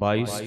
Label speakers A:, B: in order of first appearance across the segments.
A: 22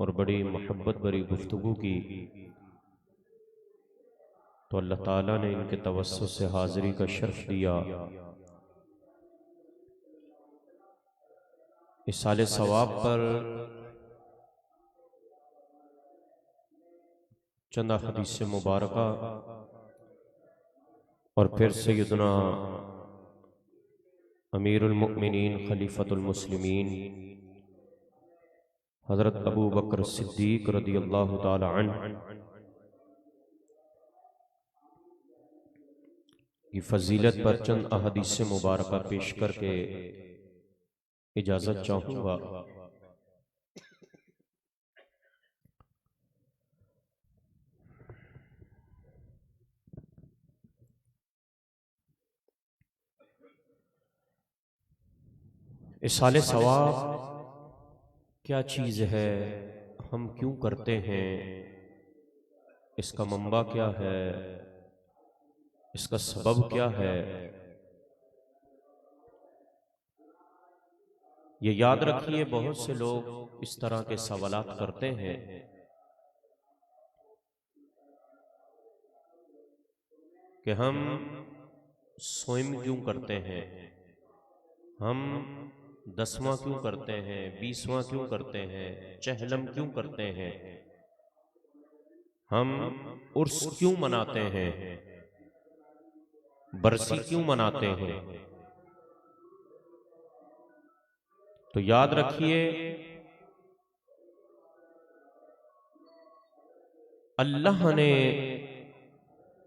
A: और बड़ी मोहब्बत भरी गुफ्तगू की, तो अल्लाह ताला ने इनके तवस्सुस से हाज़िरी का शर्फ दिया। इस साल सवाब पर चंद हदीस मुबारका और फिर सैयदना अमीरुल मुमिनीन खलीफतुल मुस्लिमीन हज़रत अबू बकर सिद्दीक रदियल्लाहु ताला अन्हु की फजीलत पर चंद अहदीस मुबारका पेश करके इजाज़त चाहूँगा। इस साले सवाब क्या चीज़ है, हम क्यों करते हैं, इसका मंबा क्या है, इसका सबब क्या है, ये याद रखिए। बहुत से लोग इस तरह के सवालात करते हैं कि हम स्वयं क्यों करते हैं, हम 10वां क्यों करते हैं, 20वां क्यों करते हैं, चहलम क्यों करते हैं, हम उर्स क्यों मनाते हैं, बरसी क्यों मनाते हैं। तो याद रखिए, अल्लाह ने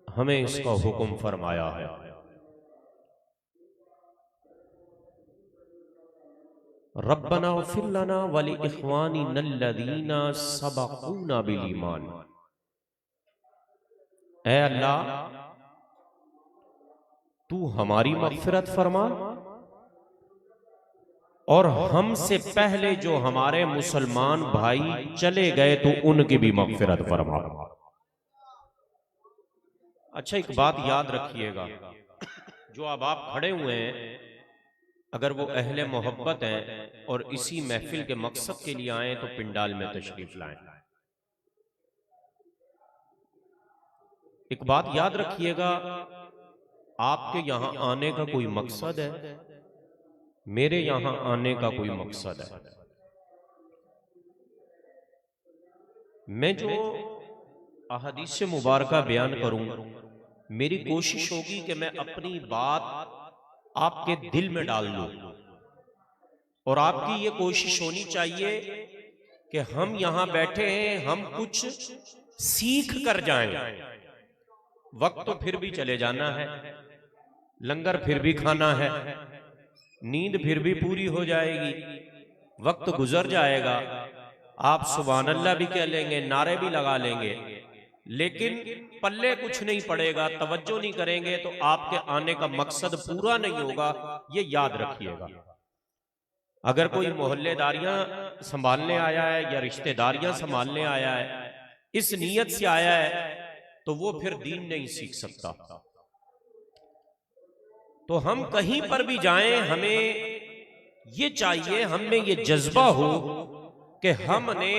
A: हमें इसका हुक्म फरमाया है। रब्बना इग़फिर लना व लि इख़वानिना अल्लज़ीना सबक़ूना बिल ईमान। ऐ अल्लाह, तू हमारी मग़फ़िरत फरमा और हमसे पहले जो हमारे मुसलमान भाई चले गए तो उनकी भी मग़फ़िरत फरमा। अच्छा, एक बात याद रखिएगा, जो अब आप खड़े हुए हैं, अगर वो अहले मोहब्बत हैं और इसी महफिल के मकसद के लिए आए तो पिंडाल में तशरीफ लाएं। एक बात याद रखिएगा, आपके यहां आने का कोई मकसद है, मेरे यहां आने का कोई मकसद है। मैं जो अहदीस मुबारका बयान करूं, मेरी कोशिश होगी कि मैं अपनी बात आपके दिल में डाल दूं, और आपकी ये कोशिश होनी चाहिए कि हम यहां बैठे हैं, हम कुछ सीख कर जाएं। वक्त तो फिर भी चले जाना है, लंगर फिर भी खाना है, नींद फिर भी पूरी हो जाएगी, वक्त गुजर जाएगा, आप सुभान अल्लाह भी कह लेंगे, नारे भी लगा लेंगे, लेकिन पल्ले कुछ नहीं पड़ेगा, तवज्जो नहीं करेंगे तो आपके आने का मकसद पूरा नहीं होगा। ये याद रखिएगा। अगर कोई मोहल्लेदारियां संभालने आया है या रिश्तेदारियां संभालने आया है, इस नीयत से आया है, तो वो फिर दीन नहीं सीख सकता। तो हम कहीं पर भी जाएं, हमें ये चाहिए, हमें ये जज्बा हो कि हमने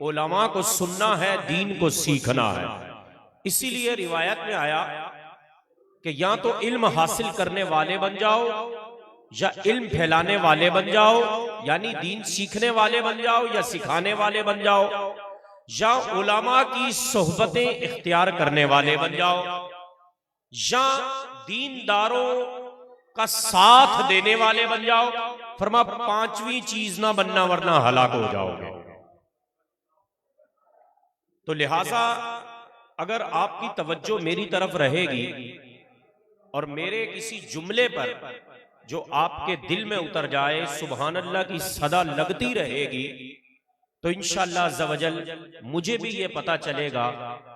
A: उलमा को सुनना है, दीन को सीखना है। इसीलिए रिवायत में आया कि या तो इल्म हासिल करने वाले बन जाओ या इल्म फैलाने वाले बन जाओ, यानी दीन सीखने वाले बन जाओ या सिखाने वाले बन जाओ, या उलमा की सोहबतें इख्तियार करने वाले बन जाओ, या दीनदारों का साथ देने वाले बन जाओ। फरमा, पांचवी चीज ना बनना वरना हलाक हो जाओगे। तो लिहाजा अगर आपकी तवज्जो मेरी तरफ रहेगी और मेरे किसी जुमले पर जो आपके दिल में उतर जाए, सुभान अल्लाह की सदा लगती रहेगी, तो इंशाअल्लाह अज़्ज़वजल मुझे भी ये पता चलेगा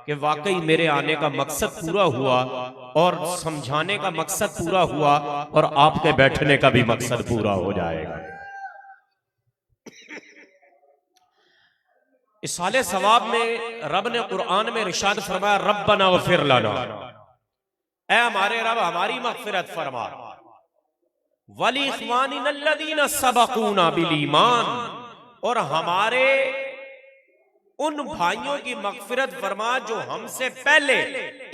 A: कि वाकई मेरे आने का मकसद पूरा हुआ और समझाने का मकसद पूरा हुआ और आपके बैठने का भी मकसद पूरा हो जाएगा। इस साले सवाब में रब ने कुरान में इरशाद फरमाया, रब्बना वग़फिर लना, ऐ हमारे रब हमारी मग़फ़िरत फरमा, वली इख़वानिना अल्लज़ीना सबक़ूना बिल ईमान, और हमारे उन भाइयों की मगफिरत फरमा जो हमसे पहले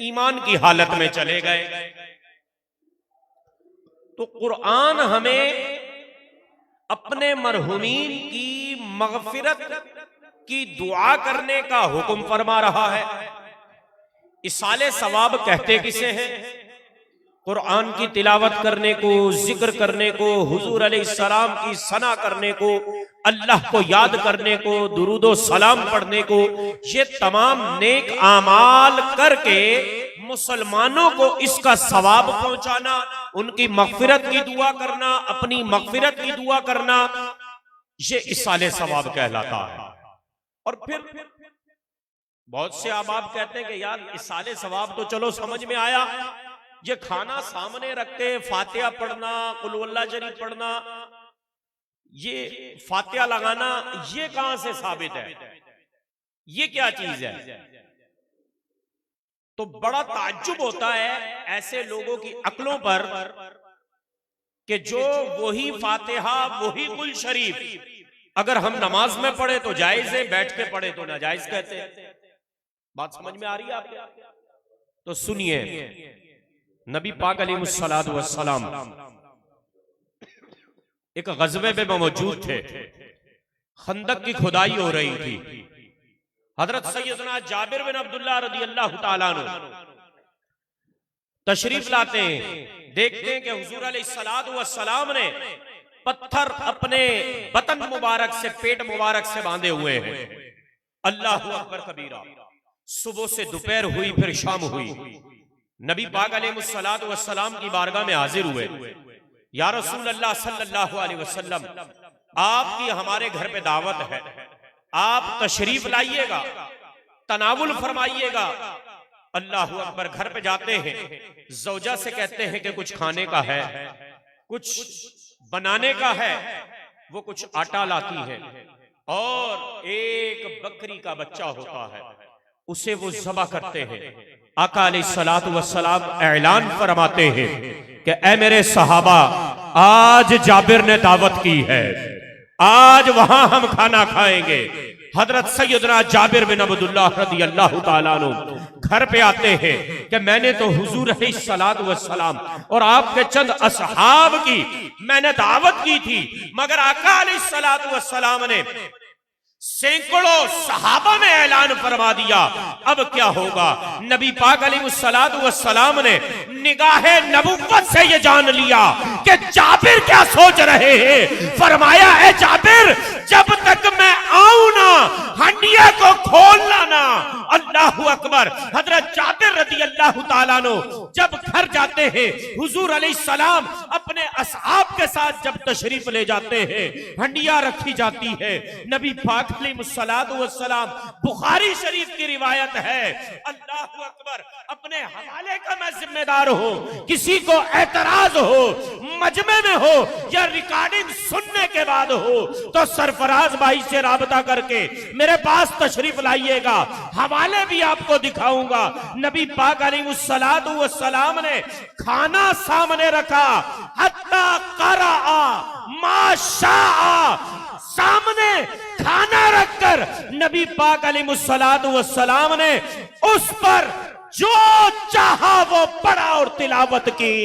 A: ईमान की हालत में चले गए। तो कुरान हमें अपने मरहुमीन की मगफिरत की दुआ करने का हुक्म फरमा रहा है। इसाले सवाब कहते किसे हैं? कुरान की तिलावत करने को, जिक्र करने को, हुजूर अलैहिस्सलाम की सना करने को, अल्लाह को याद करने को, दुरूदो सलाम पढ़ने को, ये तमाम नेक आमाल करके मुसलमानों को इसका सवाब पहुंचाना, उनकी मगफिरत की दुआ करना, अपनी मगफिरत की दुआ करना, ये इसाले सवाब कहलाता है। और फिर बहुत से आप कहते हैं कि यार इसाले सवाब तो चलो समझ में आया, ये खाना सामने रख के फातिहा पढ़ना, कुल वल्लाह शरीफ पढ़ना, ये फातिहा लगाना, ये कहां से साबित है? ये क्या चीज है? तो बड़ा ताज्जुब होता है ऐसे लोगों की अक्लों पर कि जो वही फातिहा, वही कुल शरीफ अगर हम नमाज में पढ़े तो जायज है, बैठ के पढ़े तो नाजायज कहते हैं। बात समझ में आ रही है आपको? तो सुनिए, नबी पाक अलैहिस्सलातु वस्सलाम एक गज़वे में मौजूद थे। खंदक की खुदाई हो रही थी। हजरत सैयदना जाबिर बिन अब्दुल्लाह रदियल्लाहु ताला अन्हु तशरीफ लाते हैं, देखते हैं कि हुजूर अलैहिस्सलातु वस्सलाम ने पत्थर अपने बतन मुबारक से, पेट मुबारक से बांधे हुए हैं। अल्लाहु अकबर कबीरा। सुबह से दोपहर हुई, फिर शाम हुई, नबी पाक अलैहिस्सलातु वस्सलाम की बारगाह में हाजिर हुए। या रसूल अल्लाह सल्लल्लाहु अलैहि वसल्लम, आपकी हमारे घर पे दावत है, आप तशरीफ लाइएगा, तनावुल फरमाइएगा। अल्लाहु अकबर। घर पे जाते हैं, ज़ौजा से कहते हैं कि कुछ खाने का है, कुछ बनाने का है। वो कुछ आटा लाती है और एक बकरी का बच्चा होता है, उसे वो ज़बह करते हैं। आका अलैहिस्सलातु वस्सलाम ऐलान फरमाते हैं कि ऐ मेरे सहाबा, आज जाबिर ने दावत की है, आज वहां हम खाना खाएंगे। हजरत सैयदना जाबिर बिन अब्दुल्लाह रदियल्लाहु ताला अन्हु घर पे आते हैं कि मैंने तो हुजूर अलैहिस्सलातु वस्सलाम और आपके चंद असहाब की मैंने दावत की थी, मगर आका अलैहिस्सलातु वस्सलाम ने सैकड़ों सहाबा में ऐलान फरमा दिया। अब क्या होगा? नबी पाक अलैहिस्सलातु वस्सलाम ने निगाहे नबुव्वत से ये जान लिया कि जाबिर क्या सोच रहे हैं। फरमाया, है जाबिर, जब तक मैं आऊं ना, हंडिया को खोलना ना। अल्लाहु अकबर। हजरत जाबिर रदियल्लाहु ताला अन्हु जब घर जाते हैं, हुजूर अलैहिस्सलाम अपने असहाब के साथ जब तशरीफ ले जाते हैं, हंडिया रखी जाती है। नबी पाक अलैहिस्सलातु वस्सलाम, बुखारी शरीफ की रिवायत है। अल्लाहु अकबर। अपने हवाले का मैं जिम्मेदार हूं, किसी को एतराज हो, मजमे में हो या रिकॉर्डिंग सुनने के बाद हो, तो सरफराज भाई से राबता करके मेरे पास तशरीफ लाइएगा, हवाले भी आपको दिखाऊंगा। नबी पाक अलैहिस्सलातु वस्सलाम ने खाना सामने रखा, हत्ता क़रअ मा शाअ, सामने खाना रखकर नबी पाक अलैहिस्सलातु वस्सलाम ने उस पर जो चाहा वो पढ़ा और तिलावत की।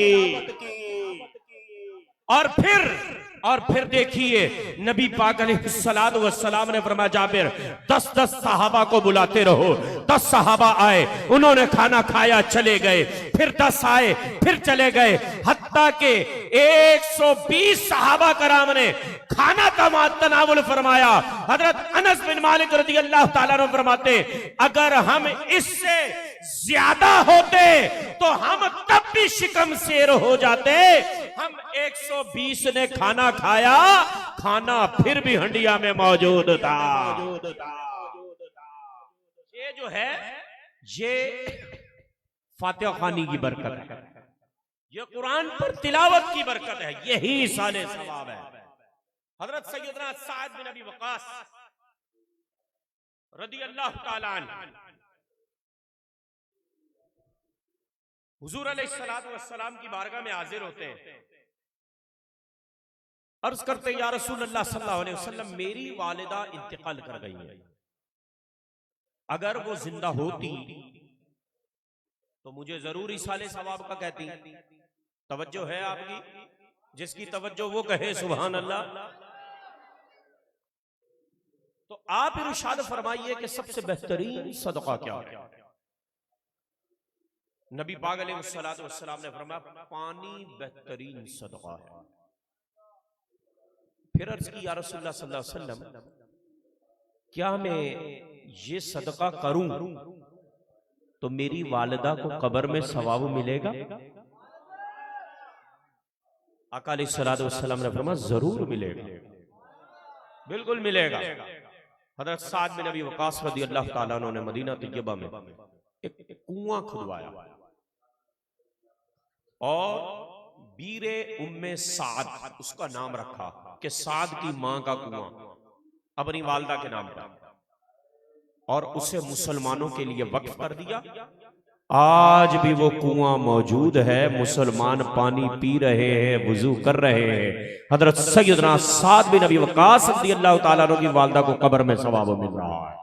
A: और फिर देखिए, नबी पाक अलैहिस्सलातु वस्सलाम ने फरमाया, जाबिर 10-10 सहाबा को बुलाते रहो। 10 सहाबा आए, उन्होंने खाना खाया, चले गए। फिर 10 आए, फिर चले गए। हत्ता के 120 सहाबा कराम ने खाना का तनावुल फरमाया। हजरत अनस बिन मालिक रदियल्लाहु ताला अन्हु फरमाते, अगर हम इससे ज्यादा होते तो हम तब भी शिकम शेर हो जाते। हम 120 ने खाना खाया, खाना फिर भी हंडिया में मौजूद था। ये जो है, ये फातिहा खानी की बरकत है, ये कुरान पर तिलावत की बरकत है, यही साले सवाब है। हजरत सैयदना साद बिन अबी वक़ास रदियल्लाहु ताला अन्हु हुजूर अलैहिस्सलातु वस्सलाम की बारगाह में हाजिर होते हैं। अर्ज करते, या रसूल अल्लाह सल्लल्लाहु अलैहि वसल्लम, मेरी वालिदा इंतकाल कर गई है, अगर वो जिंदा होती तो मुझे जरूर इसाले सवाब का कहती। तवज्जो है आपकी? जिसकी तवज्जो वो कहे सुभान अल्लाह। तो आप इरशाद फरमाइए कि सबसे बेहतरीन सदका क्या है? नबी पाक अलैहिस्सलातु वस्सलाम ने फरमाया पानी बेहतरीन सदका है। फिर अर्ज की या रसूलुल्लाह सल्लल्लाहु अलैहि वसल्लम, क्या मैं ये सदका करूं तो मेरी वालिदा को कब्र में सवाब मिलेगा? आका अलैहिस्सलातु वस्सलाम ने फरमाया जरूर मिलेगा, बिल्कुल मिलेगा। हज़रत साद बिन अबी वक़ास रज़ी अल्लाह ताला अन्हु ने मदीना तैयबा में एक कुआं खुदवाया और बीरे उम्मे साद उसका नाम रखा कि साद की मां का कुआं, अपनी वालदा के नाम पर, और उसे मुसलमानों के लिए वक्फ कर दिया। आज भी वो कुआं मौजूद है, मुसलमान पानी पी रहे हैं, वुजू कर रहे हैं। हजरत सैयदना साद बिन अबी वक़ास रज़ियल्लाहु ताला अन्हु की वालिदा को कब्र में सवाब मिल रहा है।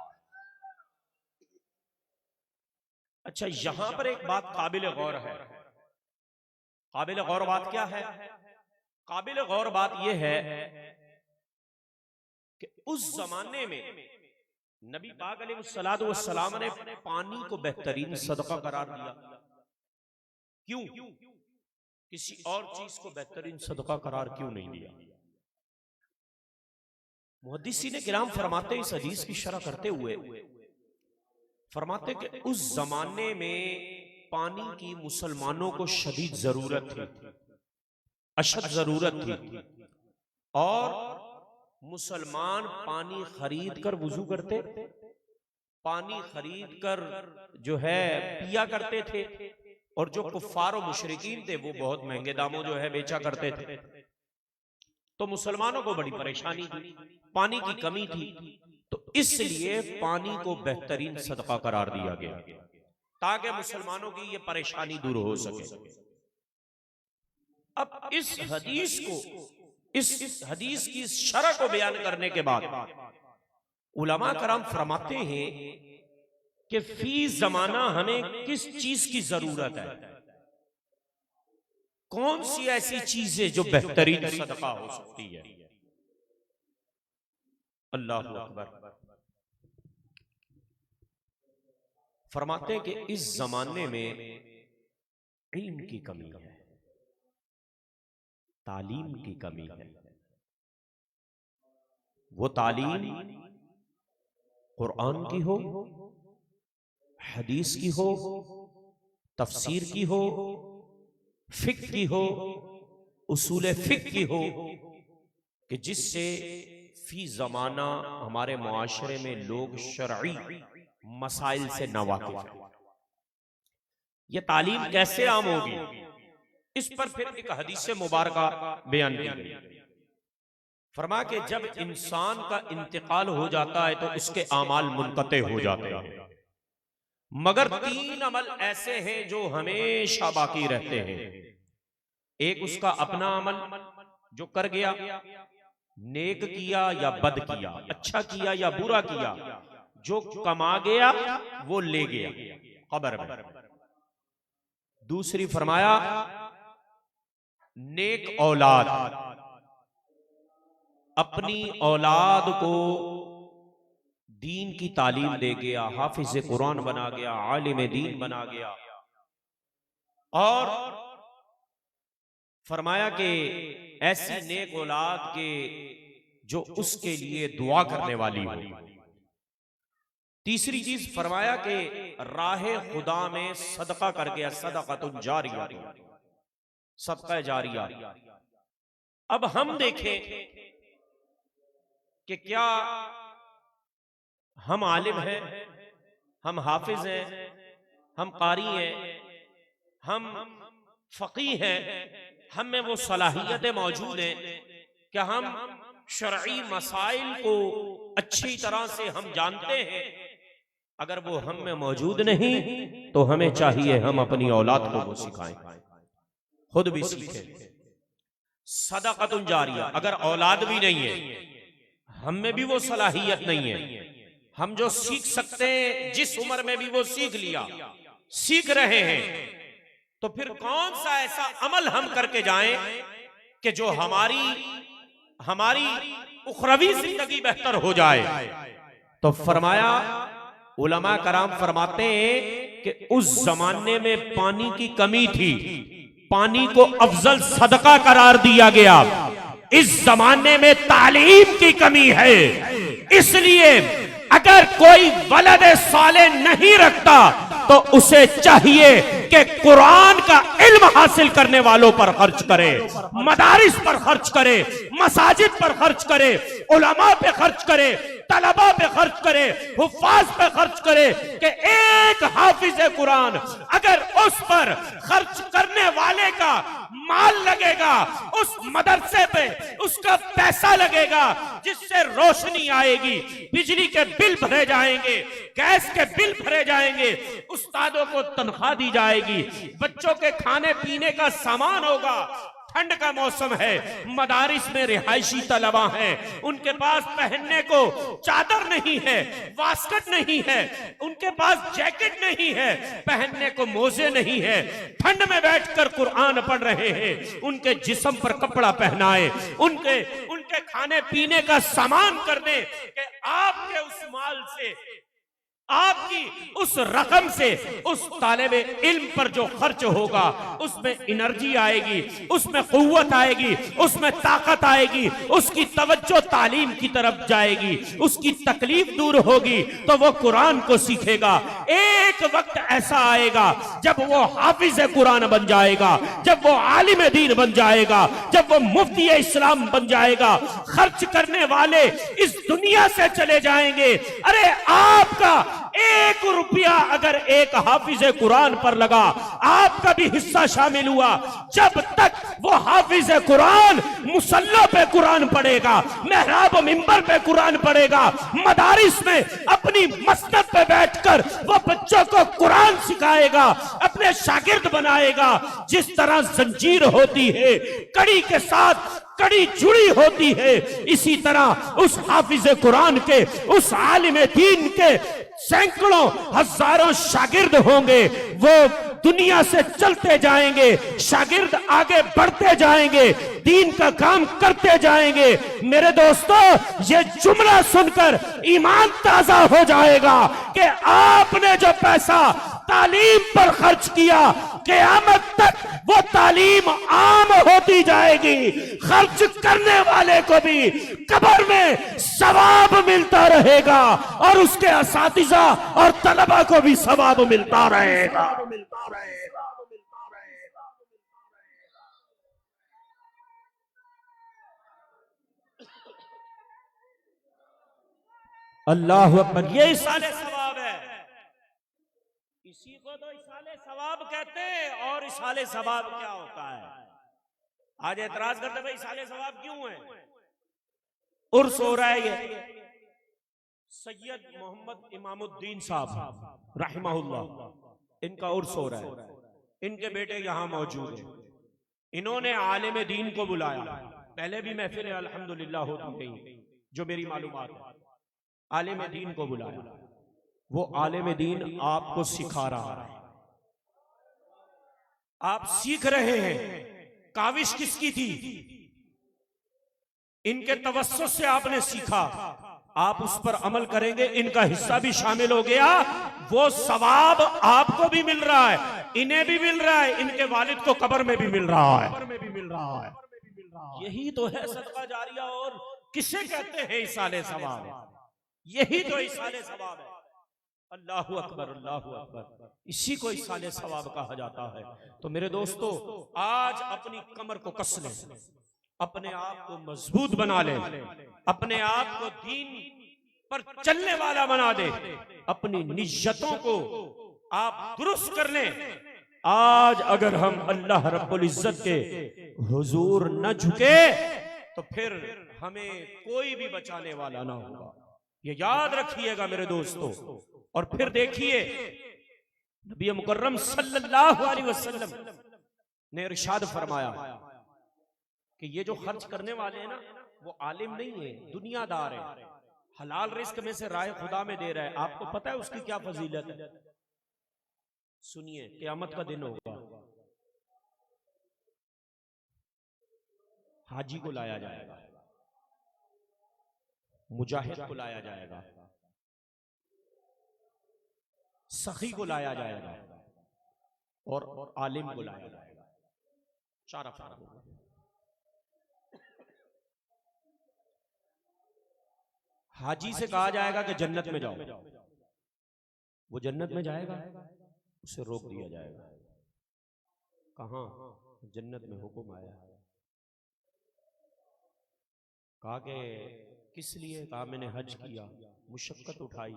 A: अच्छा, यहां पर एक बात काबिल गौर है। काबिल गौर बात क्या है? काबिल गौर बात यह है कि उस जमाने में नबी पाक अलैहिस्सलातु वस्सलाम ने पानी को बेहतरीन सदका करार दिया। क्यों? किसी और चीज को बेहतरीन सदका करार क्यों नहीं दिया? मुहद्दिसीन किराम फरमाते, इस हदीस की शरह करते हुए फरमाते कि उस जमाने में पानी की मुसलमानों को शदीद जरूरत थी, अशद जरूरत थी, और मुसलमान पानी खरीद कर वुजू करते, पानी खरीद कर जो है पिया करते थे, और जो कुफ्फार और मुशरिकीन थे वो बहुत महंगे दामों जो है बेचा करते थे। तो मुसलमानों को बड़ी परेशानी थी, पानी की कमी थी, तो इसलिए पानी को बेहतरीन सदका करार दिया गया ताकि मुसलमानों की ये परेशानी दूर हो सके। अब इस हदीस की शरह को बयान करने के बाद उलमा कराम फरमाते हैं कि फी जमाना हमें किस चीज की जरूरत है, कौन सी ऐसी चीज है जो बेहतरीन सदका हो सकती है। अल्लाह अकबर। फरमाते हैं कि इस जमाने में इल्म की कमी है, तालीम की कमी है। वो तालीम कुरान की हो, हदीस की हो, तफसीर की हो, फिक की हो, उसूल फिक की हो, कि जिससे फी जमाना हमारे मुआशरे में लोग शरई मसाइल से नवाकिफ हैं। ये तालीम कैसे आम होगी, इस पर फिर एक हदीस मुबारका बयान की गई। फरमा के जब इंसान का इंतकाल हो जाता है तो उसके आमाल मुनक़ते हो जाते हैं, मगर 3 अमल ऐसे हैं जो हमेशा बाकी रहते हैं। एक उसका अपना अमल जो कर गया, नेक किया या बद किया, अच्छा किया या बुरा किया, जो कमा गया वो ले गया कब्र में। दूसरी फरमाया नेक औलाद, अपनी औलाद को दीन की तालीम दे गया, हाफिज कुरान बना गया, आलिम दीन बना गया। और फरमाया कि ऐसी नेक औलाद के जो उसके लिए दुआ करने वाली हो। तीसरी चीज फरमाया कि राहे खुदा में सदका कर गया, सदक़तुन जारिया, सदका जारिया। अब हम देखें कि क्या हम आलिम हैं, हम हाफिज हैं, हम कारी हैं, हम फकीह हैं, हम में वो सलाहियतें मौजूद हैं, क्या हम शरई मसाइल को अच्छी तरह से हम जानते हैं? अगर वो हम में मौजूद नहीं तो हमें चाहिए हम अपनी औलाद को वो सिखाएं, खुद भी सीखें। सदक़तुन जारिया, अगर औलाद भी नहीं है, हम में भी वो सलाहियत नहीं है, हम जो सीख सकते हैं जिस उम्र में भी वो सीख लिया, सीख रहे हैं, तो फिर कौन सा ऐसा अमल हम करके जाएं कि जो हमारी उखरवी जिंदगी बेहतर हो जाए। तो फरमाया, उलमा कराम फरमाते हैं कि उस जमाने में पानी की कमी थी, पानी को अफजल सदका करार दिया गया। इस जमाने में तालीम की कमी है, इसलिए अगर कोई वलद साले नहीं रखता तो उसे चाहिए कि कुरान का इल्म हासिल करने वालों पर खर्च करे, मदारिस पर खर्च करे, मसाजिद पर खर्च करे, उलमा पे खर्च करे, तलबा पे खर्च करे, हुफ्फाज पे खर्च करे कि एक हाफिज कुरान अगर उस पर खर्च करने वाले का माल लगेगा, उस मदरसे पे उसका पैसा लगेगा, जिससे रोशनी आएगी, बिजली के बिल भरे जाएंगे, गैस के बिल भरे जाएंगे, उस्तादों को तनख्वाह दी जाएगी, बच्चों के खाने पीने का सामान होगा। ठंड का मौसम है, मदारिस में रिहायशी तलबा हैं, उनके पास पहनने को चादर नहीं है, वास्कट नहीं है, उनके पास जैकेट नहीं है, पहनने को मोजे नहीं है, ठंड में बैठकर कुरान पढ़ रहे हैं, उनके जिस्म पर कपड़ा पहनाए, उनके खाने पीने का सामान कर दे कि आपके उस माल से, आपकी उस रकम से उस तालिबे इल्म पर जो खर्च होगा उसमें एनर्जी आएगी, उसमें कुव्वत आएगी, उसमें ताकत आएगी, उसकी तवज्जो तालीम की तरफ जाएगी, उसकी तकलीफ दूर होगी तो वो कुरान को सीखेगा। एक वक्त ऐसा आएगा जब वो हाफिज कुरान बन जाएगा, जब वो आलिम दीन बन जाएगा, जब वो मुफ्ती इस्लाम बन जाएगा। खर्च करने वाले इस दुनिया से चले जाएंगे। अरे आपका 1 रुपया अगर एक हाफिज कुरान पर लगा, आपका भी हिस्सा शामिल हुआ। जब तक वो हाफिज कुरान मुसल्ला पे कुरान पढ़ेगा, मेहराब मिंबर पे कुरान पढ़ेगा, मदारिस में अपनी मस्जिद पे बैठकर वो बच्चों को कुरान सिखाएगा, अपने शागिर्द बनाएगा। जिस तरह जंजीर होती है, कड़ी के साथ कड़ी जुड़ी होती है, इसी तरह उस हाफिज कुरान के, उस आलिम दीन के सैकड़ों हजारों शागिर्द होंगे। वो दुनिया से चलते जाएंगे, शागिर्द आगे बढ़ते जाएंगे, दीन का काम करते जाएंगे। मेरे दोस्तों, ये जुमला सुनकर ईमान ताजा हो जाएगा कि आपने जो पैसा तालीम पर खर्च किया, क़यामत तक वो तालीम आम होती जाएगी। खर्च करने वाले को भी कब्र में सवाब मिलता रहेगा और उसके असातिज़ा और तलबा को भी सवाब मिलता रहेगा। अल्लाह अकबर। ये इसाले सवाब है, इसी को तो इसाले सवाब कहते हैं। और इसाले सवाब क्या होता है? आज एतराज करते भाई इसाले सवाब क्यों है? उर्स हो रहा है, ये सैयद मोहम्मद इमामुद्दीन साहब रहमहुल्लाह, इनका उर्स हो रहा है। इनके बेटे यहां मौजूद हैं। इन्होंने आलिम दीन को बुलाया। पहले भी महफिल अल्हम्दुलिल्लाह होती गई जो मेरी मालूमात है। आलिम दीन को बुलाया, वो आलिम दीन आपको सिखा रहा है, आप सीख रहे हैं। काविश किसकी थी? इनके तवस्सुस से आपने सीखा, आप उस पर अमल करेंगे, इनका हिस्सा भी शामिल हो गया। वो सवाब आपको भी मिल रहा है, इन्हें भी मिल रहा है, इनके वालिद को कब्र में भी मिल रहा है। यही तो है सदका जारिया। और किसे कहते हैं इसाले सवाब? यही तो इसाले सवाब है। अल्लाहु अकबर, अल्लाहु अकबर। इसी को इसाले सवाब कहा जाता है। तो मेरे दोस्तों, आज अपनी कमर को कस लें, अपने आप को मजबूत बना लें, अपने आप को दीन पर चलने वाला बना दे, अपनी नियतों को आप दुरुस्त कर लें। आज अगर हम अल्लाह रब्बुल इज्जत के हुजूर न झुके तो फिर हमें कोई भी बचाने वाला ना होगा। ये याद रखिएगा मेरे दोस्तों। और फिर देखिए, नबी मुकर्रम सल्लल्लाहु अलैहि वसल्लम ने इरशाद फरमाया कि ये जो खर्च करने वाले हैं ना, वो आलिम नहीं है, दुनियादार है। हलाल रिस्क में से राह खुदा में दे रहा है, आपको पता है उसकी क्या फजीलत है? सुनिए, क़यामत का दिन होगा, हाजी को लाया जाएगा, मुजाहिद को लाया जाएगा, सखी को लाया जाएगा और आलिम को लाया जाएगा। चार अफराद होंगे। हाजी से कहा जाएगा कि जन्नत में जाओ, वो जन्नत में जाएगा, उसे रोक दिया जाएगा। कहां? जन्नत में हुक्म आया है। कहा कि किस लिए? कहा मैंने हज किया, मुशक्कत उठाई,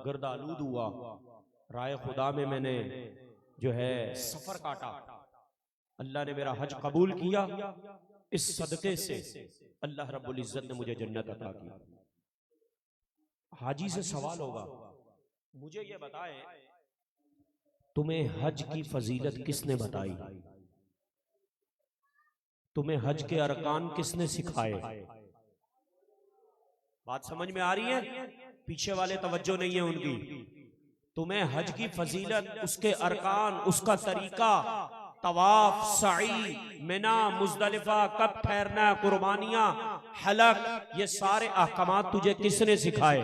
A: गर्दालूद हुआ, राय खुदा में मैंने जो है सफर काटा, अल्लाह ने मेरा हज कबूल किया, इस सदके से अल्लाह रब्बुल इज्जत ने मुझे जन्नत अता की। हाजी से सवाल होगा, मुझे ये बताएं तुम्हें हज की फजीलत किसने बताई? तुम्हें हज के अरकान किसने सिखाए? बात समझ में आ रही है? पीछे वाले तवज्जो नहीं है उनकी। तुम्हें हज की फजीलत, उसके अरकान, उसका तरीका, तवाफ, सई, मिना, मुजदलिफा, कब ठहरना, कुर्बानियां, हलक, ये सारे अहकामात तुझे किसने सिखाए?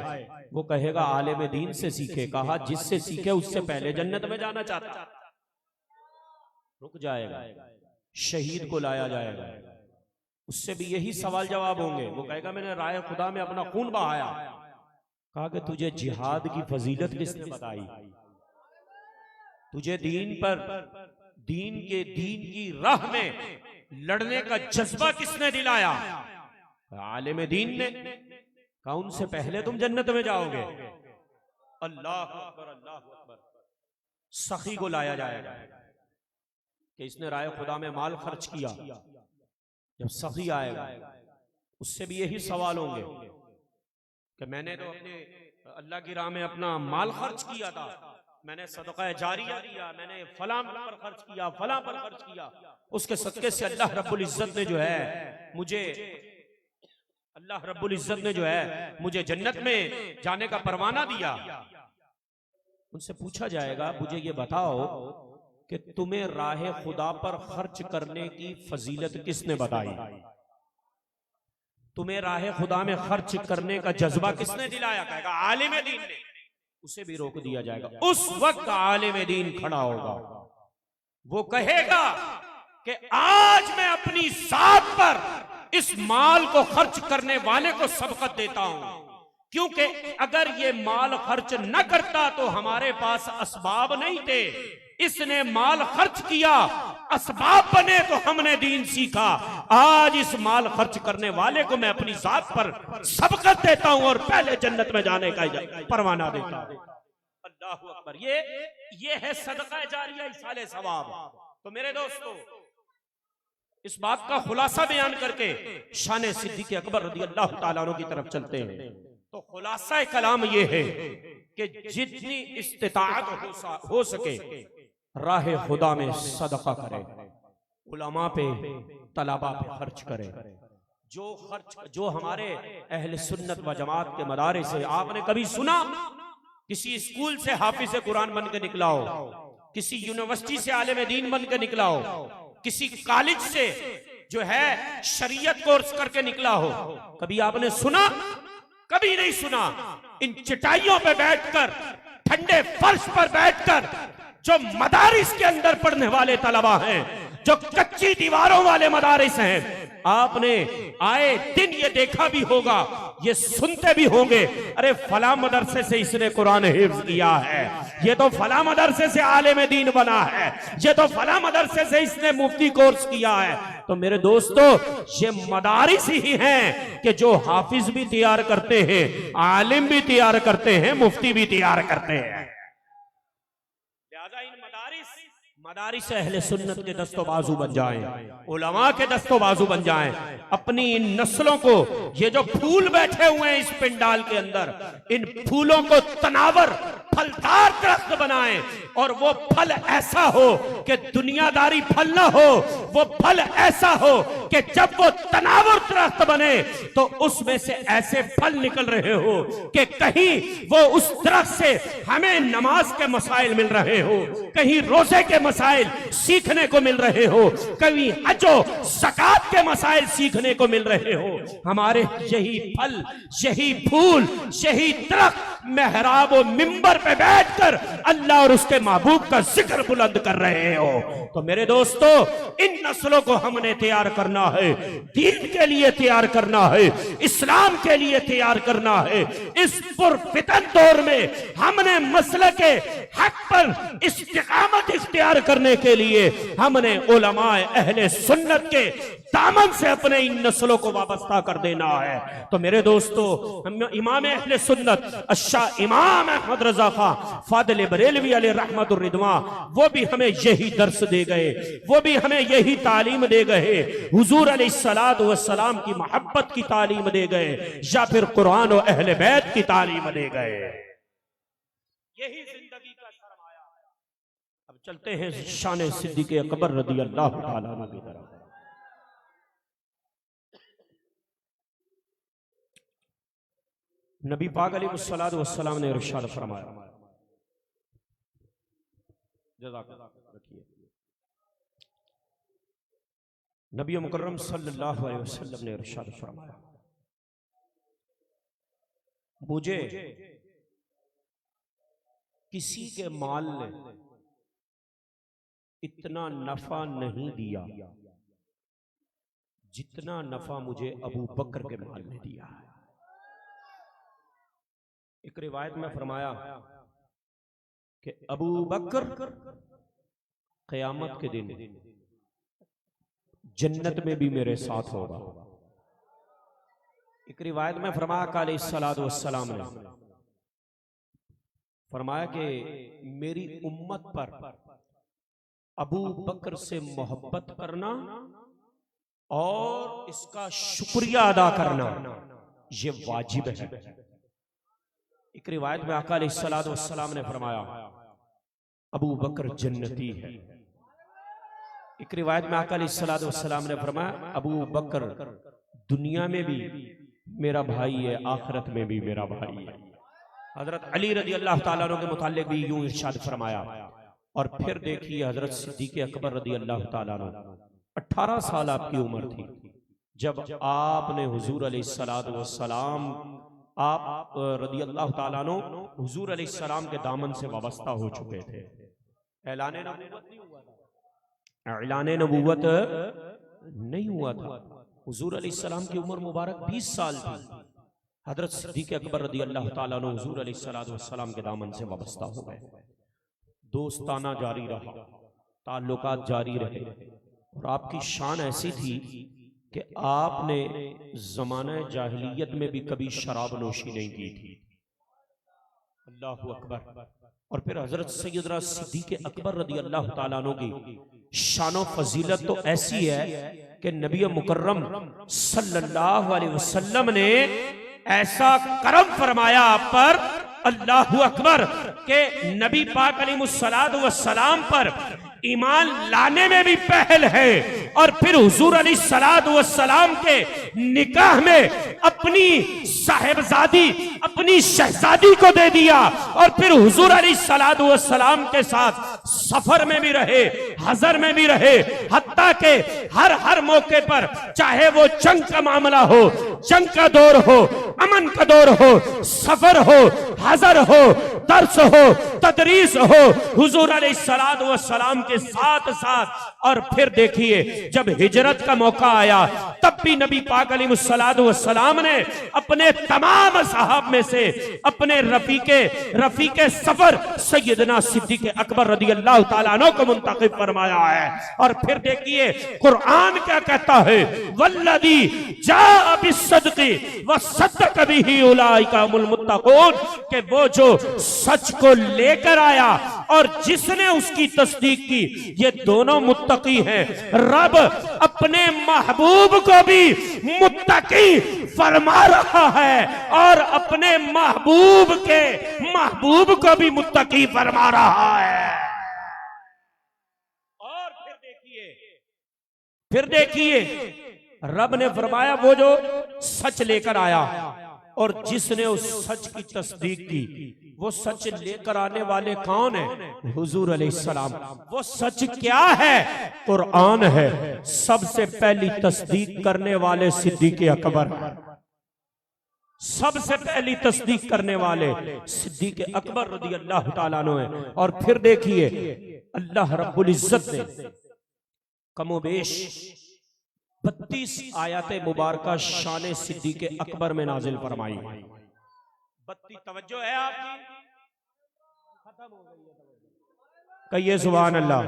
A: वो कहेगा आलिम दीन से सीखे। कहा जिससे सीखे उससे पहले जन्नत में जाना चाहता। रुक जाएगा, शहीद को लाया जाएगा, उससे भी यही सवाल जवाब होंगे। वो कहेगा मैंने राय खुदा में अपना खून बहाया। कहा कि तुझे जिहाद की फजीलत किसने बताई? तुझे दीन पर, दीन की राह में लड़ने का जज्बा किसने दिलाया? आलिम दीन ने। कहा उनसे पहले तुम जन्नत में जाओगे। अल्लाह अकबर, अल्लाह अकबर। सखी को लाया जाएगा कि इसने राय खुदा में माल खर्च किया। जब सखी आएगा उससे भी यही सवाल होंगे कि मैंने तो अपने अल्लाह की राह में अपना माल खर्च किया था, मैंने सदका जारिया दिया, मैंने फलां पर खर्च किया, फलां पर खर्च किया, उसके सदके से अल्लाह रब्बुल इज्जत ने जो है मुझे, अल्लाह रब्बुल इज्जत ने जो है मुझे जन्नत में जाने का परवाना दिया। उनसे पूछा जाएगा मुझे ये बताओ कि तुम्हें राह खुदा पर खर्च करने की फजीलत किसने बताई? तुम्हें राह खुदा में खर्च करने का जज्बा किसने दिलाया? कहेगा आलिम दीन ने। उसे भी रोक दिया जाएगा। उस वक्त आलिम दीन खड़ा होगा, वो कहेगा कि आज मैं अपनी जात पर इस माल को खर्च करने वाले को सबकत देता हूं, क्योंकि अगर ये माल खर्च न करता तो हमारे पास असबाब नहीं थे। इसने माल खर्च किया, असबाब बने तो हमने दीन सीखा। आज इस माल खर्च करने वाले को मैं अपनी जात पर सबकत देता हूं और पहले जन्नत में जाने का परवाना देता हूं। अल्लाहु अकबर। ये है सदका जारिया, इसाले सवाब। तो मेरे दोस्तों, इस बात का खुलासा बयान करके शान सिद्दीक़ अकबर रज़ियल्लाहु ताला अन्हु की तरफ चलते हैं। तो खुलासा कलाम ये है कि जितनी इस्तिताअत हो सके राह खुदा में सदका करे, उलमा पे, तलबा पे खर्च करे। जो हमारे अहले सुन्नत व जमात के मदारिस से, आपने कभी सुना किसी स्कूल से हाफिज कुरान बन के निकला हो, किसी यूनिवर्सिटी से आलिम दीन बन के निकला हो, किसी कॉलेज से जो है शरीयत कोर्स करके निकला हो? कभी आपने सुना? कभी नहीं सुना। इन चटाइयों पे बैठकर, ठंडे फर्श पर बैठकर जो मदारिस के अंदर पढ़ने वाले तलबा हैं, जो कच्ची दीवारों वाले मदारिस हैं, आपने आए दिन ये देखा भी होगा, ये सुनते भी होंगे, अरे फला मदरसे से इसने कुरान हिफ्ज किया है, ये तो फला मदरसे से आलिम दीन बना है, ये तो फला मदरसे से इसने मुफ्ती कोर्स किया है। तो मेरे दोस्तों, ये मदारिस ही हैं कि जो हाफिज भी तैयार करते हैं, आलिम भी तैयार करते हैं, मुफ्ती भी तैयार करते हैं। मदारिस अहले सुन्नत के दस्तो बाजू बन जाएं, उलमा के दस्तो बाजू बन जाएं। अपनी इन नस्लों को, ये जो फूल बैठे हुए हैं इस पिंडाल के अंदर, इन फूलों को तनावर फलदार दरख्त बनाए और वो फल ऐसा हो कि दुनियादारी फल ना हो, वो फल ऐसा हो कि जब वो तनावुर दरख्त बने तो उसमें से ऐसे फल निकल रहे हो कि कहीं वो उस दरख्त से हमें नमाज के मसाइल मिल रहे हो, कहीं रोजे के मसाइल सीखने को मिल रहे हो, कहीं हजो ज़कात के मसाइल सीखने को मिल रहे हो। हमारे यही फल, यही फूल, यही दरख्त मेहराब और मिंबर पे बैठकर अल्लाह और उसके महबूब का जिक्र बुलंद कर रहे हो। तो मेरे दोस्तों, इन नस्लों को हमने तैयार करना है, दीन के लिए तैयार करना है, इस्लाम के लिए तैयार करना है। इस पुरफितन दौर में हमने मसले के हक पर इस्तिकामत इख्तियार करने के लिए हमने उलमाए अहले सुन्नत के दामन से अपने इन नस्लों को वाबस्ता कर देना है। तो मेरे दोस्तों, हम इमाम अहले सुन्नत अशाह इमाम अहमद रजा खां फादिल बरेलवी अलैहि रहमतुर रिदवां, वो भी हमें यही दर्स दे गए, वो भी हमें यही तालीम दे गए। हुजूर अलैहिस्सलातु वस्सलाम की मोहब्बत की तालीम दे गए या फिर कुरान और अहले बैत की तालीम दे गए। यही जिंदगी का सरमाया है। अब चलते हैं शान सिद्दीक़ अकबर रज़ी अल्लाह तआला अन्हु की तरफ। नबी पाक अलैहिस्सलातु वस्सलाम ने इरशाद फरमाया, नबी मुकर्रम सल्लल्लाहु अलैहि वसल्लम ने इरशाद फरमाया, मुझे किसी के माल ने इतना नफा नहीं दिया जितना नफा मुझे अबू बकर के माल ने दिया है। एक रिवायत में फरमाया कि अबू बकर क़यामत के दिन जन्नत में भी मेरे साथ होगा। एक रिवायत में फरमाया कि अलैहिस्सलातु वस्सलाम ने फरमाया कि मेरी उम्मत पर अबू बकर से मोहब्बत करना और इसका शुक्रिया अदा करना ये वाजिब है। एक रिवायत में आका अलैहिस्सलातु वस्सलाम ने फरमाया अबू बकर जन्नती है। एक रिवायत में आका अलैहिस्सलातु वस्सलाम ने फरमाया अबू बकर दुनिया में भी मेरा भाई है, आखिरत में भी मेरा भाई है। हजरत अली रज़ी अल्लाह ताला अन्हु के मुताल्लिक भी यूं इरशाद फरमाया। और फिर देखिए हजरत सिद्दीक़ अकबर रज़ी अल्लाह ताला अन्हु 18 साल आपकी उम्र थी जब आपने हुजूर अलैहिस्सलातु वस्सलाम आप रज़ी अल्लाह ताला अन्हु हुजूर अलैहिस्सलाम के दामन से वाबस्ता हो चुके थे। ऐलान नबूवत नहीं हुआ था। हुजूर अलैहिस्सलाम की उम्र मुबारक 20 साल थी। हजरत सिद्दीक़ अकबर रज़ी अल्लाह ताला अन्हु हुजूर अलैहिस्सलातु वस्सलाम के दामन से वाबस्ता हो गए। दोस्ताना जारी रहा, ताल्लुकात जारी रहे और आपकी शान ऐसी थी कि आपने ज़माने जाहिलियत में भी कभी शराब नोशी नहीं की थी। अल्लाहु अकबर। और फिर हजरत सैयदना सिद्दीक़ अकबर रज़ी अल्लाह ताला अन्हु की शानो फजीलत तो ऐसी है कि नबी मुकर्रम सल्लल्लाहु अलैहि वसल्लम ने ऐसा करम फरमाया आप पर, अल्लाहु अकबर, के नबी पाक अलैहिस्सलातु वस्सलाम पर ईमान लाने में भी पहल है। और फिर हुजूर अलैहिस्सलातु वस्सलाम के निकाह में अपनी साहिबजादी, अपनी शहजादी को दे दिया और फिर हुजूर अलैहिस्सलातु वस्सलाम के साथ सफर में भी रहे, हजर में भी रहे, हत्ता के हर मौके पर, चाहे वो जंग का मामला हो, जंग का दौर हो, अमन का दौर हो, सफर हो, हजर हो, दर्स हो, तदरीस हो, हुजूर अलैहिस्सलातु वस्सलाम के साथ साथ। और फिर देखिए जब हिजरत का मौका आया तब भी नबी पाक अलैहिस्सलातु वस्सलाम ने अपने तमाम सहाब में से अपने रफीके सफर सैयदना सिद्दीक़ अकबर रज़ी अल्लाह ताला अन्हु को मुंतखब फरमाया है। और फिर देखिए कुरान क्या कहता है, वल्लज़ी जाअ बिस्सद्क़ि वसद्दक़ बिही उलाइका हुमुल मुत्तक़ून, के वो जो सच को लेकर आया
B: और जिसने उसकी तस्दीक की, ये दोनों मुत्तकी हैं। रब अपने महबूब को भी मुत्तकी फरमा रहा है और अपने महबूब के महबूब को भी मुत्तकी फरमा रहा है। और फिर देखिए रब ने फरमाया वो जो सच लेकर आया और जिसने उस सच की तस्दीक की, वो सच लेकर आने वाले कौन है? हुजूर अलैहिस्सलाम। वो सच क्या है? कुरान है। सबसे पहली तस्दीक करने वाले सिद्दीक़ अकबर, सबसे पहली तस्दीक करने वाले सिद्दीक़ अकबर रज़ी अल्लाह ताला अन्हु है। और फिर देखिए अल्लाह रब्बुल इज्जत ने कमोबेश 32 आयत मुबारका शान सिद्दीक़ अकबर में नाजिल फरमाई। 32 तवज्जो है आपकी? खत्म हो गई है। कहिए सुभान अल्लाह।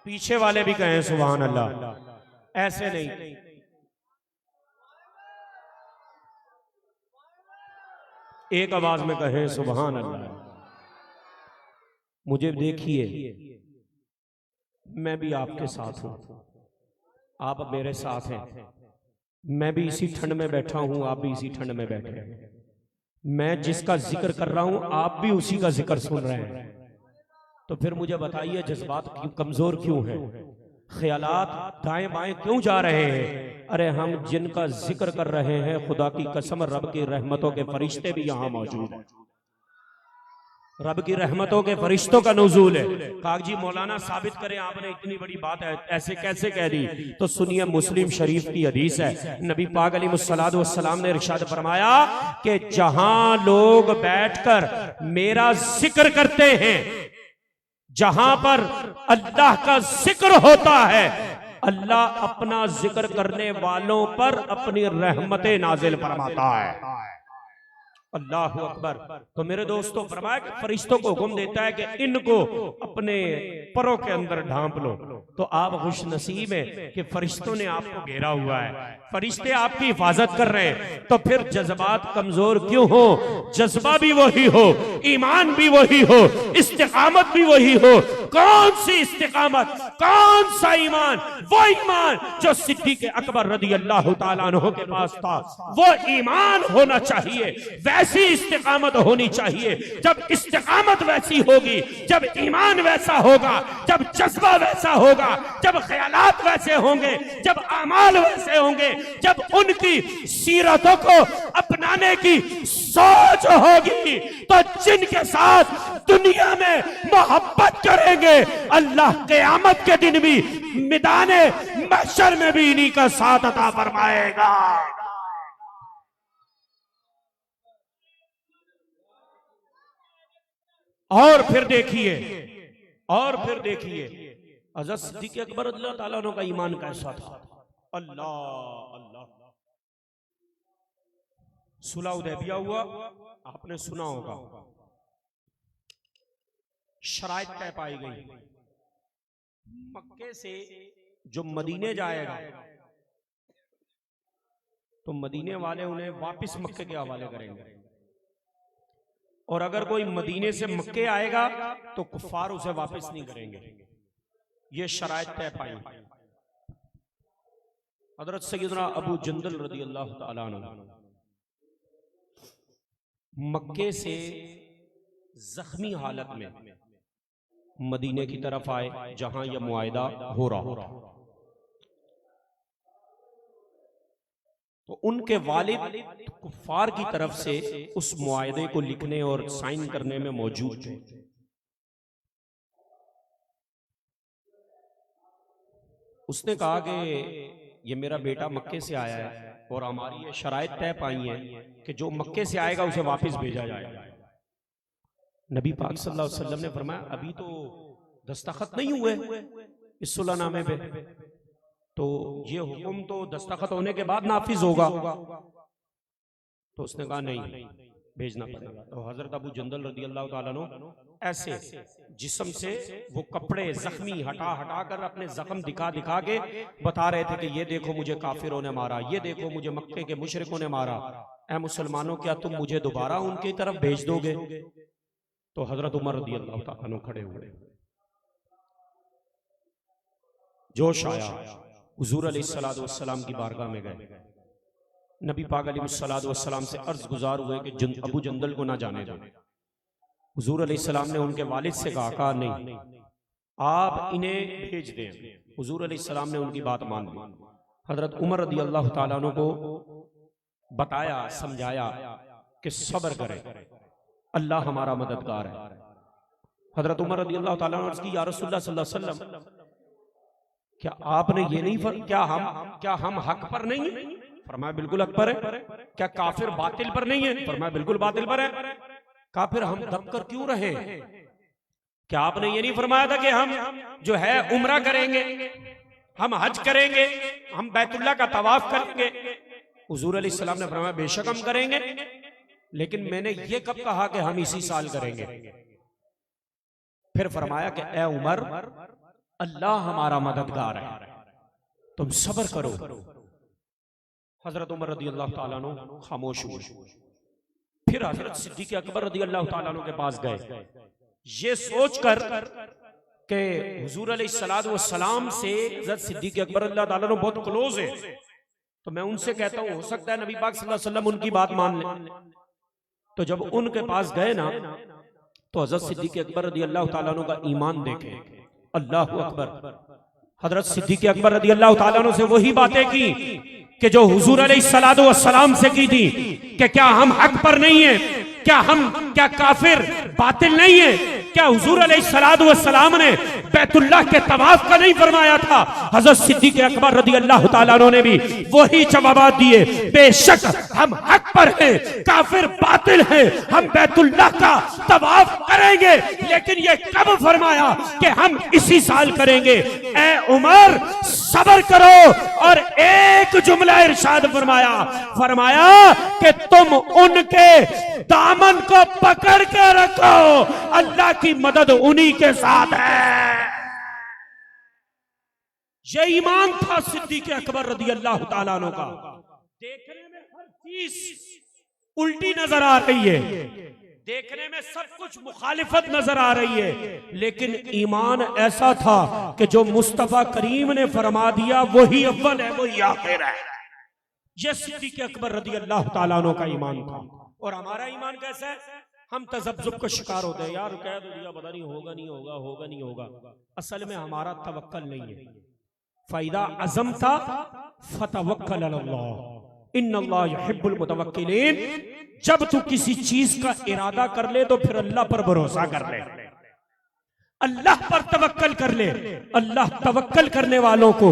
B: पीछे वाले भी कहें सुभान अल्लाह। ऐसे नहीं, एक आवाज में कहें सुभान अल्लाह। मुझे देखिए, मैं भी आपके साथ हूं, आप मेरे साथ हैं। मैं भी इसी ठंड में बैठा हूं, आप भी इसी ठंड में बैठे हैं। मैं जिसका जिक्र कर रहा हूं, आप भी उसी का जिक्र सुन रहे हैं। तो फिर मुझे बताइए जज्बात क्यों कमजोर क्यों हैं? ख्यालात दाएं बाएं क्यों जा रहे हैं? अरे हम जिनका जिक्र कर रहे हैं, खुदा की कसम रब की रहमतों के फरिश्ते भी यहां मौजूद हैं। रब की रहमतों के फरिश्तों का नुज़ूल है। कागजी मौलाना साबित करें आपने इतनी बड़ी बात है ऐसे कैसे कह दी? तो सुनिए, मुस्लिम शरीफ की हदीस है। नबी पाक अलैहिस्सलातु वस्सलाम ने इरशाद फरमाया कि जहां लोग बैठकर मेरा जिक्र करते हैं, जहां पर अल्लाह का जिक्र होता है, अल्लाह अपना जिक्र करने वालों पर अपनी रहमतें नाजिल फरमाता है। अल्लाह अकबर। तो मेरे दोस्तों, फरमाया कि फरिश्तों को हुक्म देता है कि इनको अपने परों के अंदर ढांप लो। तो आप खुश नसीब हैं कि फरिश्तों ने आपको घेरा हुआ है, फरिश्ते आपकी हिफाजत कर रहे हैं। तो फिर जज्बात कमजोर क्यों हो? जज्बा भी वही हो, ईमान भी वही हो, इस्तिकामत भी वही हो। कौन सी इस्तिकामत, कौन सा ईमान? वो ईमान जो सिद्दीक़ अकबर रज़ी अल्लाह ताला अन्हु के पास था। वो ईमान होना चाहिए, वैसी इस्तिकामत होनी चाहिए। जब इस्तिकामत वैसी होगी, जब ईमान वैसा होगा, जब जज्बा वैसा होगा, जब ख्यालात वैसे होंगे, जब आमाल वैसे होंगे, जब उनकी सीरतों को अपनाने की सोच होगी, तो जिनके साथ दुनिया में मोहब्बत करेंगे, अल्लाह क़यामत के दिन भी मैदाने महशर में भी इन्हीं का साथ अता फरमाएगा। और फिर देखिए हज़रत सिद्दीक़ अकबर रज़ियल्लाहु ताला अन्हु का ईमान कैसा था। अल्लाह अल्लाह। सुलह हुदैबिया हुआ, आपने सुना होगा। शराइत तय पाई गई, मक्के से जो मदीने जाएगा तो मदीने वाले उन्हें वापस मक्के के हवाले करेंगे, और अगर कोई मदीने से मक्के आएगा तो कुफार उसे वापस नहीं करेंगे। ये शराइत तय पाई। हज़रत सैयदना अबू जंदल रज़ी अल्लाह ताला अन्हु मक्के से जख्मी हालत में मदीने की तरफ आए, जहां यह मुआहिदा हो रहा। तो उनके वालिद कुफार की तरफ से उस मुआहिदे को लिखने और साइन करने में मौजूद थे। उसने कहा कि ये मेरा बेटा मक्के से आया है और हमारी ये शराइत तय पाई है कि जो मक्के से आएगा उसे वापस भेजा जाएगा। नबी पाक सल्लल्लाहु अलैहि वसल्लम ने फरमाया, अभी तो दस्तखत नहीं हुए इस सुलहनामे पे, तो ये हुक्म तो दस्तखत होने के बाद नाफिज होगा। तो उसने कहा नहीं, भेजना पड़ेगा। तो हजरत अबू जंदल रज़ी अल्लाह ताला अन्हु ऐसे जिस्म से वो कपड़े जख्मी हटा हटा कर अपने जख्म दिखा दिखा के बता रहे थे कि ये देखो मुझे काफिरों ने मारा, ये देखो मुझे मक्के के मुशरिकों ने मारा। ऐ मुसलमानों, क्या तुम मुझे दोबारा उनकी तरफ भेज दोगे? तो हजरत उमर रज़ी अल्लाह तआला अन्हु खड़े हुए, जोश आया, हुजूर अलैहिस्सलातु वस्सलाम की बारगाह में गए। नबी पाक अलैहिस्सलातु वस्सलाम से अर्ज गुजार हुए कि अबू जंदल को ना जाने दो। हुजूर अलैहिस्सलाम ने उनके वालिद से कहा नहीं, आप इन्हें भेज दें। हुजूर अलैहिस्सलाम ने उनकी बात मान ली। हजरत उमर रज़ी अल्लाह तआला अन्हु को बताया, समझाया कि सब्र करें, अल्लाह हमारा मददगार है। हजरत उमर रज़ी अल्लाह तआला अन्हु ने अर्ज़ की, या रसूलुल्लाह सल्लल्लाहु अलैहि वसल्लम, क्या आपने ये नहीं क्या हम हक पर नहीं है? फरमाया बिल्कुल हक पर है। क्या काफिर बातिल पर नहीं है? फरमाया बिल्कुल बातिल पर है। काफिर हम दब कर क्यों रहे? क्या आपने ये नहीं फरमाया था कि हम जो है उम्रा करेंगे, हम हज करेंगे, हम बैतुल्लाह का तवाफ करेंगे? हुजूर अलैहिस्सलाम ने फरमाया बेशक हम करेंगे, लेकिन मैंने ये कब कहा कि हम इसी साल करेंगे? फिर फरमाया कि ए उमर, अल्लाह हमारा मददगार है, तुम सब्र करो। हजरत उमर रज़ी अल्लाह तआला अन्हु खामोश हुए। फिर हजरत सिद्दीक़ अकबर रज़ी अल्लाह तआला अन्हु के पास गए, ये सोचकर कि हुजूर अलैहिस्सलातु वस्सलाम से हजरत सिद्दीक़ अकबर रज़ी अल्लाह तआला अन्हु बहुत क्लोज है, तो मैं उनसे कहता हूं, हो सकता है नबी पाक सल्लल्लाहु अलैहि वसल्लम उनकी बात मान लें। तो जब उनके पास गए ना, तो हजरत सिद्दीक़ अकबर रज़ी अल्लाह तआला अन्हु का ईमान देखे, अल्लाह अकबर। हजरत सिद्दीक़ अकबर रज़ी अल्लाह तआला अन्हु से वही बातें की कि जो हुजूर अलैहिस्सलातु वस्सलाम से की थी कि क्या हम हक पर नहीं है, क्या काफिर बातिल नहीं है, क्या हुजूर अलैहिस्सलातु वस्सलाम ने बैतुल्लाह के तवाफ का नहीं फरमाया था? हजरत सिद्दीक़ अकबर रज़ी अल्लाह तआला अन्हु ने भी वही जवाब दिए, बेशक हम हक पर हैं, काफिर बातिल हैं, हम बैतुल्लाह का तवाफ करेंगे, लेकिन ये कब फरमाया कि हम इसी साल करेंगे? ए उमर सब्र करो। और एक जुमला इरशाद फरमाया कि तुम उनके दामन को पकड़ के रखो, अल्लाह की मदद उन्हीं के साथ है। ये ईमान था सिद्दीक़ अकबर रज़ी अल्लाह तआला अन्हु का। देखने में हर चीज उल्टी नजर आ रही है, देखने में सब कुछ मुखालिफत नजर आ रही है, लेकिन ईमान ऐसा था कि जो मुस्तफा करीम ने फरमा दिया वही अव्वल है, वही आखिर है। यह सिद्दीक़ अकबर रज़ी अल्लाह तआला अन्हु का ईमान था। और हमारा ईमान कैसा है? हम तज़ब्ज़ुब का शिकार होते हैं, यार कह दो दिया, पता नहीं होगा नहीं होगा, होगा नहीं होगा। असल में हमारा तवक्कल नहीं है। फ़ायदा अज़म था फ़तवक्कल अल्लाह इन्नल्लाह युहिब्बुल मुतवक्किलीन। जब तू किसी चीज का इरादा कर ले तो फिर अल्लाह पर भरोसा कर ले, अल्लाह पर तवक्कल कर ले। अल्लाह तवक्कल करने वालों को,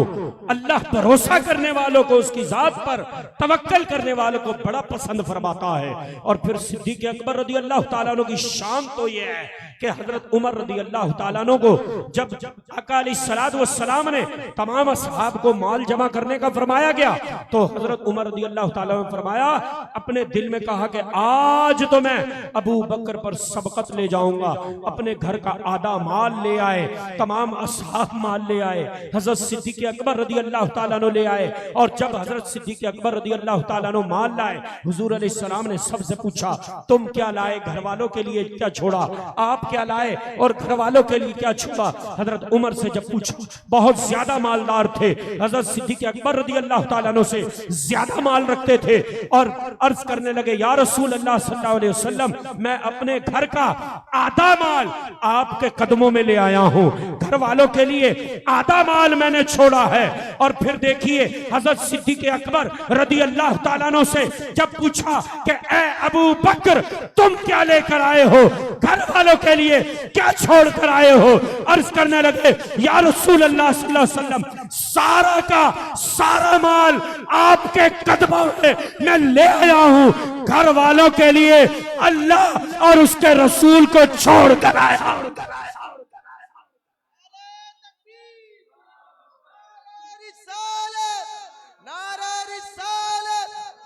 B: अल्लाह भरोसा करने वालों को, उसकी जात पर तवक्कल करने वालों को बड़ा पसंद फरमाता है। और फिर सिद्दीक़ अकबर रज़ी अल्लाह तआला अन्हु की शान तो ये है कि हजरत उमर रज़ी अल्लाह तआला अन्हु को जब आका अलैहिस्सलातु वस्सलाम ने तमाम असहाब को माल जमा करने का फरमाया गया, तो हजरत उमर रज़ी अल्लाह तआला अन्हु ने फरमाया, अपने दिल में कहा कि आज तो मैं अबू बकर पर सबकत ले जाऊंगा। अपने घर का आधा माल ले आए, तमाम असहाब माल ले आए, हजरत सिद्दीक़ अकबर रज़ी अल्लाह तआला अन्हु ले आए। और जब हजरत सिद्दीक़ अकबर रज़ी अल्लाह तआला अन्हु माल लाए, हुजूर अलैहिस्सलाम ने सबसे पूछा, तुम क्या लाए? घर वालों के लिए क्या छोड़ा? आप क्या लाए और घर वालों के लिए क्या छोड़ा? हजरत उमर से जब पूछा, बहुत ज्यादा मालदार थे, हजरत सिद्दीक़ अकबर रज़ी अल्लाह तआला अन्हु से ज्यादा माल रखते थे, और अर्ज करने लगे, या रसूल अल्लाह सल्लल्लाहु अलैहि वसल्लम, मैं अपने घर का आधा माल आपके कदमों में ले आया हूं, घर वालों के लिए आधा माल मैंने छोड़ा है। और फिर देखिए हजरत सिद्दीक़ अकबर रज़ी अल्लाह तआला अन्हु से जब पूछा कि ए अबू बकर, तुम क्या लेकर आए हो? घर वालों के लिए क्या छोड़ कर आए हो? अर्ज करने लगे, या रसूल अल्लाह सल्लल्लाहु अलैहि वसल्लम, सारा का सारा माल आपके कदमों में मैं ले आया हूं, घर वालों के लिए अल्लाह और उसके रसूल को छोड़ कर आया।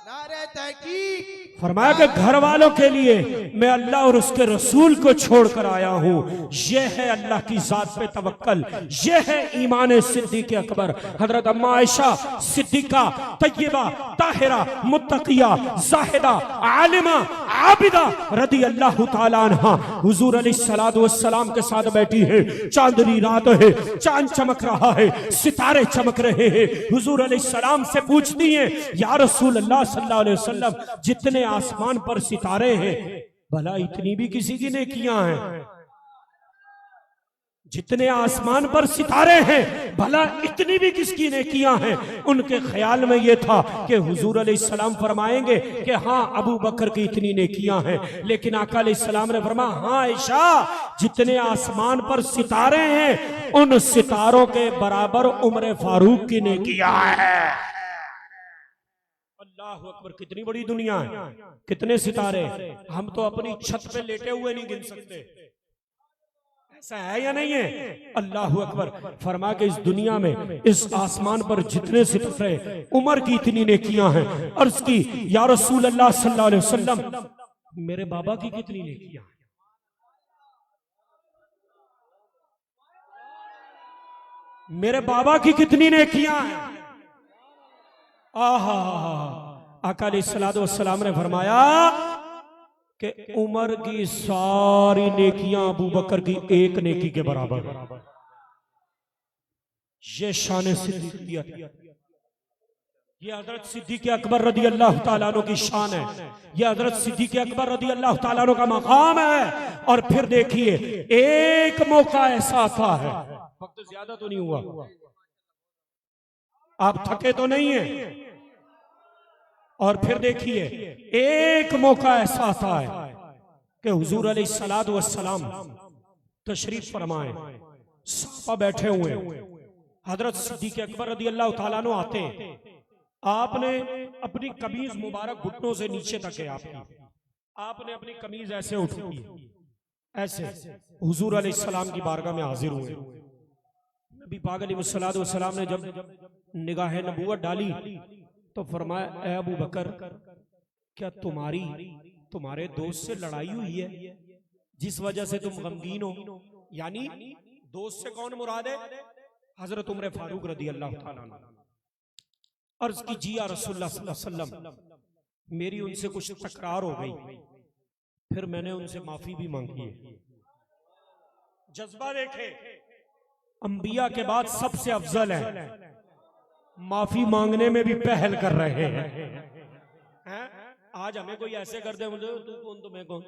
C: नारे तहकीक,
B: फरमाया कि घर वालों के लिए मैं अल्लाह और उसके रसूल को छोड़कर आया हूं। यह है अल्लाह की जात पे तवक्कल, यह है ईमान सिद्दीक अकबर। हजरत अम्मा आयशा सिद्दीका तय्यबा ताहिरा मुत्तकिया जाहिदा आलिमा आबिदा रदी अल्लाह तआला अन्हा हुजूर अलैहिस्सलातु वस्सलाम के साथ बैठी है। चांदनी रात है, चांद चमक रहा है, सितारे चमक रहे हैं। हुजूर अलैहिस्सलाम से पूछती हैं, या रसूल अल्लाह सल्लल्लाहु अलैहि वसल्लम, जितने आसमान पर सितारे हैं भला इतनी भी किसी की नेकियां हैं? जितने आसमान पर सितारे हैं भला इतनी भी किसकी नेकियां हैं? उनके ख्याल में यह था कि हुजूर अलैहिस्सलाम फरमाएंगे कि हाँ अबू बकर की इतनी नेकियां हैं, लेकिन आका अलैहिस्सलाम ने फरमाया, हाँ आयशा, जितने आसमान पर सितारे हैं उन सितारों के बराबर उम्र फारूक की नेकियां हैं। अल्लाहु अकबर, कितनी बड़ी दुनिया है, कितने सितारे। हम तो अपनी छत पे लेटे हुए नहीं गिन सकते। ऐसा है या नहीं है? अल्लाहु अकबर। फरमा के इस दुनिया में इस आसमान पर जितने सितारे, उमर की इतनी नेकियां हैं। अर्ज की, या रसूल अल्लाह सल्लल्लाहु अलैहि वसल्लम, मेरे बाबा की कितनी नेकियां हैं? मेरे बाबा की कितनी नेकियां हैं? आहा, आका अलैहिस्सलातु वस्सलाम ने फरमाया कि उमर की सारी नेकियां अबू बकर की एक नेकी के बराबर। ये शान सिद्दीकियत, ये हजरत सिद्दीक अकबर रदी अल्लाह तआला अन्हु की शान है। ये हजरत सिद्दीक अकबर रदी अल्लाह तआला अन्हु का मकाम है। और फिर देखिए, एक मौका ऐसा आता है, वक्त ज्यादा तो नहीं हुआ, आप थके तो नहीं है? और फिर देखिए, एक मौका ऐसा आता है कि हुजूर अलैहिस्सलातु वस्सलाम तशरीफ फरमाए, सहाबा बैठे हुए, हजरत सिद्दीक अकबर रदी अल्लाह तआला अन्हु आते, आपने अपनी कमीज मुबारक घुटनों से नीचे तक है आपने अपनी कमीज ऐसे उठाई, ऐसे हुजूर अलैहिस्सलाम की बारगाह में हाजिर हुए। नबी पाक अलैहिस्सलातु वस्सलाम ने जब निगाह नबूवत डाली तो फरमाया, ए अबू बकर, क्या तुम्हारे दोस्त से लड़ाई हुई है जिस वजह से तुम गमगीन हो? यानी दोस्त से कौन मुराद है? हजरत उमर फारूक रदी अल्लाह तआला अन्हु। अर्ज की, जी या रसूलुल्लाह सल्लल्लाहु अलैहि वसल्लम, मेरी उनसे कुछ तकरार हो गई, फिर मैंने उनसे माफी भी मांगी है। जज्बा देखे, अंबिया के बाद सबसे अफजल है, माफी मांगने में भी पहल कर रहे हैं। आज हमें कोई ऐसे कर दे, मुझे तू कौन तो मैं कौन,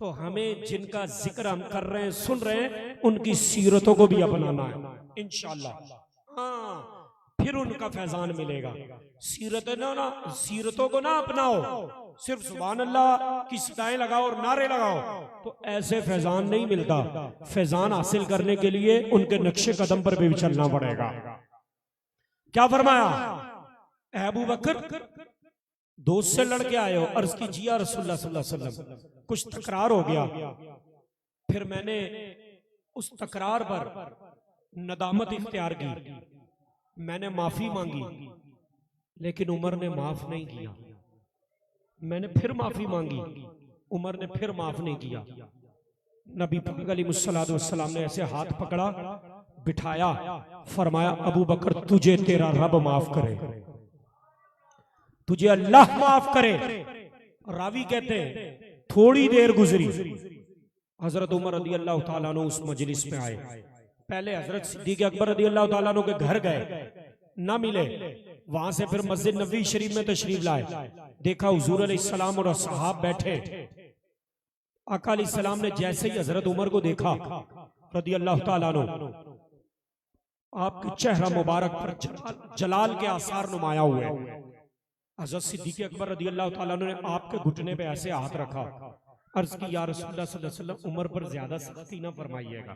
B: तो हमें जिनका जिक्र हम कर रहे हैं, सुन रहे हैं, उनकी सीरतों को भी अपनाना है इंशाअल्लाह। हाँ, फिर उनका फैजान मिलेगा। सीरतों को ना अपनाओ, सिर्फ सुभान अल्लाह की सदाएं लगाओ और नारे लगाओ, तो ऐसे फैजान नहीं मिलता। फैजान हासिल करने के लिए उनके नक्शे कदम पर भी चलना पड़ेगा। क्या फरमाया, अबू बकर, दोस्त से लड़के आए हो? अर्ज की, जी या रसूलुल्लाह सल्लल्लाहु अलैहि वसल्लम, कुछ तकरार हो गया, फिर मैंने उस तकरार पर नदामत इख्तियार की, मैंने माफी मांगी, लेकिन उमर ने माफ नहीं किया। मैंने फिर माफी मांगी, उमर ने फिर माफ नहीं किया। नबी पाक अलैहिस्सलातु वस्सलाम ने ऐसे हाथ पकड़ा, बिठाया, फरमाया, अबू बकर, तुझे तेरा रब माफ करे, तुझे अल्लाह माफ करे। रावी कहते हैं, थोड़ी देर गुजरी, हजरत उमर रदी अल्लाह तआला अन्हु उस मजलिस पे आए। पहले हजरत सिद्दीक अकबर रदी अल्लाह तआला अन्हु के घर गए, ना मिले, वहां से फिर मस्जिद नबवी शरीफ में तशरीफ लाए, देखा हुजूर अलैहिस्सलाम और असहाब बैठे। आका अलैहिस्सलाम ने जैसे ही हजरत उमर को देखा रदी अल्लाह तआला अन्हु, आपके चेहरा मुबारक पर जलाल के आसार नुमाया हुए। हजरत सिद्दीक अकबर रदी अल्लाह तआला अन्हु ने आपके घुटने पे ऐसे हाथ रखा, अर्ज की, या रसूलुल्लाह सल्लल्लाहु अलैहि वसल्लम, उमर पर ज्यादा सख्ती ना फरमाइएगा।